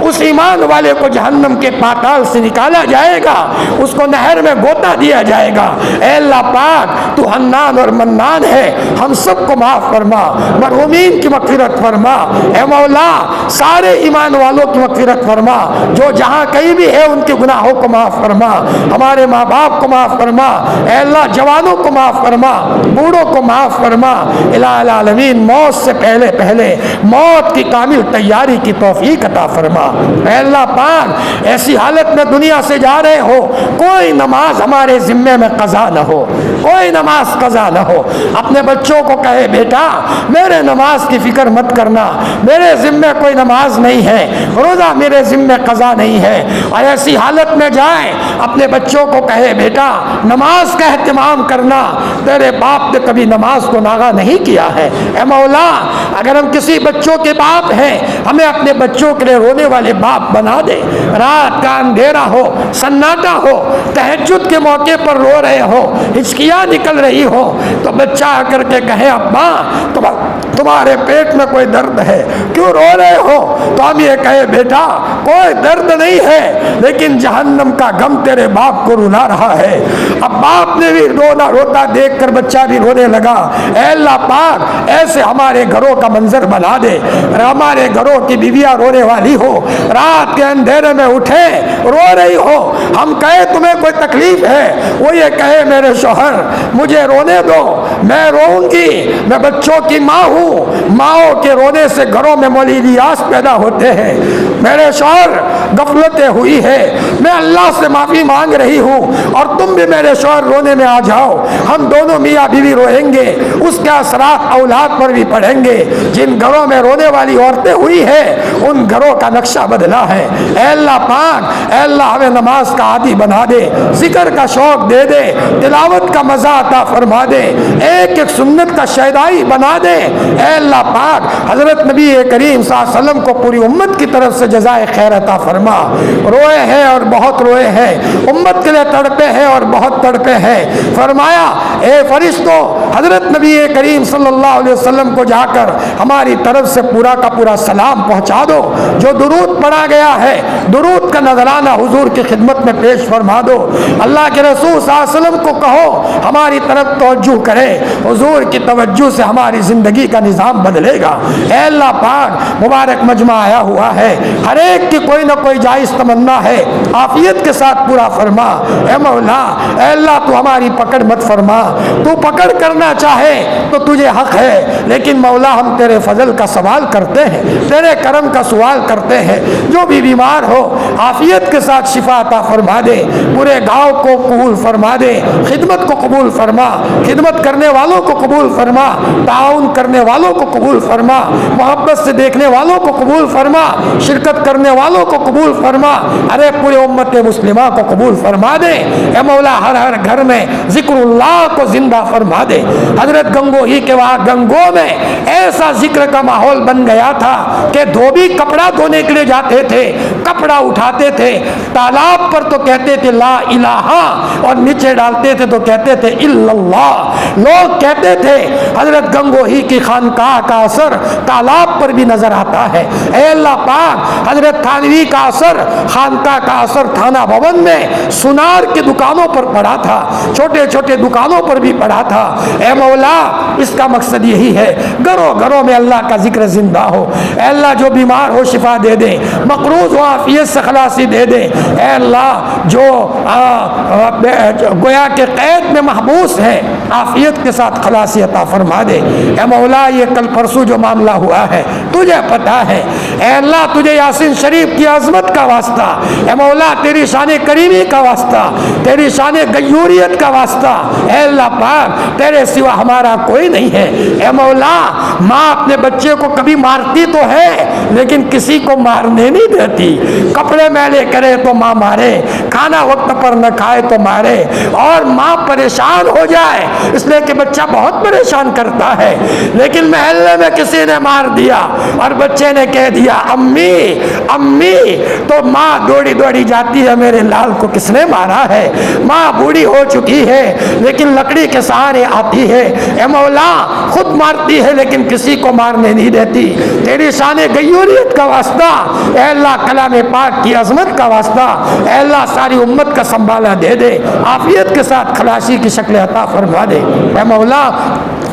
اس ایمان والے کو جہنم کے پاتال سے نکالا جائے گا، اس کو نہر میں گوتا دیا جائے گا۔ اے اللہ پاک تو حنان اور منان ہے، ہم سب کو معاف فرما، مرحومین کی مغفرت فرما۔ اے مولا سارے ایمان والوں کی مغفرت فرما، جو جہاں کہیں بھی ہے ان کے گناہوں کو معاف فرما، ہمارے ماں باپ کو معاف فرما، اے اللہ جوانوں کو معاف فرما، بوڑھوں کو معاف فرما۔ الہ العالمین موت سے پہلے موت کی کامل تیاری کی توفیق عطا فرما۔ اے اللہ پاک ایسی حالت میں دنیا سے جا رہے ہو کوئی نماز ہمارے ذمے میں قضا نہ ہو، کوئی نماز قضا نہ ہو۔ اپنے بچوں کو کہے بیٹا میرے نماز کی فکر مت کرنا، میرے ذمے کوئی نماز نہیں ہے، روزہ میرے ذمے قضا نہیں ہے۔ اور ایسی حالت میں جائیں اپنے بچوں کو کہے بیٹا نماز کا اہتمام کرنا، تیرے باپ نے کبھی نماز کو ناغا نہیں کیا ہے۔ اے مولا اگر ہم کسی بچوں کے باپ ہیں ہمیں اپنے بچوں کے لیے رونے والے باپ بنا دے۔ رات کا اندھیرا ہو، سناٹا ہو، تہجد کے موقع پر رو رہے ہو، ہچکیاں نکل رہی ہو تو بچہ آ کر کے کہے ابا تمہارے پیٹ میں کوئی درد ہے کیوں رو رہے ہو، تو ہم یہ کہے بیٹا کوئی درد نہیں ہے لیکن جہنم کا غم تیرے باپ کو رلا رہا ہے۔ اب باپ نے بھی روتا دیکھ کر بچہ بھی رونے لگا۔ اے اللہ پاک ایسے ہمارے گھروں کا منظر بنا دے، ہمارے گھروں کی بیویاں رونے والی ہو، رات کے اندھیرے میں اٹھے رو رہی ہو، ہم کہے تمہیں کوئی تکلیف ہے، وہ یہ کہے میرے شوہر مجھے رونے دو، میں روؤں گی، میں بچوں کی ماں ہوں، ماؤں کے رونے سے گھروں میں مولیلیاس پیدا ہوتے ہیں، میرے شوہر غفلتیں ہوئی ہے، میں اللہ سے معافی مانگ رہی ہوں اور تم بھی میرے شوہر رونے میں آ جاؤ، ہم دونوں میاں بیوی روئیں گے، اس کے اثرات اولاد پر بھی پڑیں گے۔ جن گھروں میں رونے والی عورتیں ہوئی ہے ان گھروں کا نقشہ بدلا ہے۔ اے اللہ پاک اے اللہ ہمیں نماز کا عادی بنا دے، ذکر کا شوق دے دے، تلاوت کا مزہ عطا فرما دے، ایک ایک سنت کا شیدائی بنا دے۔ اے اللہ پاک حضرت نبی کریم صلی اللہ علیہ وسلم کو پوری امت کی طرف سے جزائے خیر عطا فرما۔ روئے ہیں اور بہت روئے ہیں، امت کے لیے تڑپے ہیں اور بہت تڑپے ہیں۔ فرمایا اے فرشتوں، حضرت نبی کریم صلی اللہ علیہ وسلم کو جا کر ہماری طرف سے پورا کا پورا سلام پہنچا دو، جو درود پڑھا گیا ہے درود کا نذرانہ حضور کی خدمت میں پیش فرما دو۔ اللہ کے رسول صلی اللہ علیہ وسلم کو کہو ہماری طرف توجہ کرے، حضور کی توجہ سے ہماری زندگی کا نظام بدلے گا۔ اے اللہ پاک، مبارک مجمع آیا ہوا ہے، ہر ایک کی کوئی نہ کوئی جائز تمنا ہے، عافیت کے ساتھ پورا فرما۔ اے مولا، اے اللہ تو ہماری پکڑ مت فرما، تو پکڑ کرنا چاہے تو تجھے حق ہے، لیکن مولا ہم تیرے فضل کا سوال کرتے ہیں، تیرے کرم کا سوال کرتے ہیں۔ جو بھی بیمار ہو عافیت کے ساتھ شفا عطا فرما دے، پورے گاؤں کو قبول فرما دے، خدمت کو قبول فرما، خدمت کرنے والوں کو قبول فرما، تعاون کرنے والوں کو قبول فرما، محبت سے دیکھنے والوں کو قبول فرما، شرکت کرنے والوں کو قبول فرما، ارے پورے امت مسلمہ کو قبول فرما دے۔ اے مولا، ہر ہر گھر میں ذکر اللہ کو زندہ فرما دے۔ حضرت گنگو ہی کے وہاں گنگو میں ایسا ذکر کا ماحول بن گیا تھا کہ دھوبی کپڑا دھونے کے لیے جاتے تھے، کپڑا اٹھاتے تھے، تالاب پر تو کہتے تھے لا الہ، اور نیچے ڈالتے تھے تو کہتے تھے الا اللہ۔ لوگ کہتے تھے حضرت گنگو ہی کی خانقاہ کا اثر تالاب پر بھی نظر آتا ہے۔ اے اللہ پاک، حضرت تھانوی کا اثر، خانقاہ کا اثر تھانہ بھون میں سنار کی دکانوں پر پڑا تھا، چھوٹے چھوٹے دکانوں پر بھی پڑا تھا۔ اے مولا، اس کا مقصد یہی ہے گھروں گھروں میں اللہ کا ذکر زندہ ہو۔ اے اللہ، جو بیمار ہو شفا دے دے، مقروض ہو عافیت سے خلاصی دے دے۔ اے اللہ، جو گویا کے قید میں محبوس ہے عافیت کے ساتھ خلاصی عطا فرما دے۔ اے مولا، یہ کل پرسوں جو معاملہ ہوا ہے تجھے پتہ ہے۔ اے اللہ، تجھے یاسین شریف کی عظمت کا واسطہ، اے مولا تیری شان کریمی کا واسطہ، تیری شان غیوریت کا واسطہ، اے اللہ پاک تیرے سوا ہمارا کوئی نہیں ہے۔ اے مولا، ماں اپنے بچے کو کبھی مارتی تو ہے لیکن کسی کو مارنے نہیں دیتی۔ کپڑے میلے کرے تو ماں مارے، کھانا وقت پر نہ کھائے تو مارے، اور ماں پریشان ہو جائے اس لیے کہ بچہ بہت پریشان کرتا ہے، لیکن محلے میں کسی نے مار دیا اور بچے نے کہہ دیا امی امی، تو ماں دوڑی دوڑی جاتی ہے میرے لال کو کس نے مارا ہے۔ ماں بوڑھی ہو چکی ہے لیکن لکڑی کے سہارے آتی ہے۔ اے مولا، خود مارتی ہے لیکن کسی کو مارنے نہیں دیتی۔ تیری شان غیوریت کا واسطہ، اے اللہ کلام پاک کی عظمت کا واسطہ، اے اللہ ساری امت کا سنبھالا دے دے، عافیت کے ساتھ خلاصی کی شکل عطا فرما دے۔ اے مولا،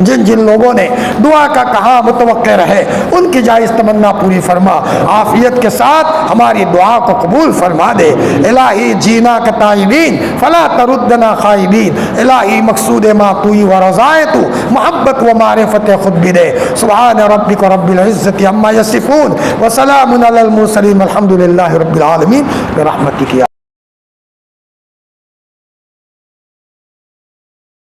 جن جن لوگوں نے دعا کا کہا متوقع رہے ان کی جائز تمنا پوری فرما، عافیت کے ساتھ ہماری دعا کو قبول فرما دے۔ الہی جینا کا تائبین فلا تردنا خائبین، الہی مقصود ما توئی و رضائے تو، محبت و معرفت خود بھی دے۔ سبحان ربک رب العزت عما یصفون وسلام علی المرسلین والحمد للہ رب العالمین برحمتک یا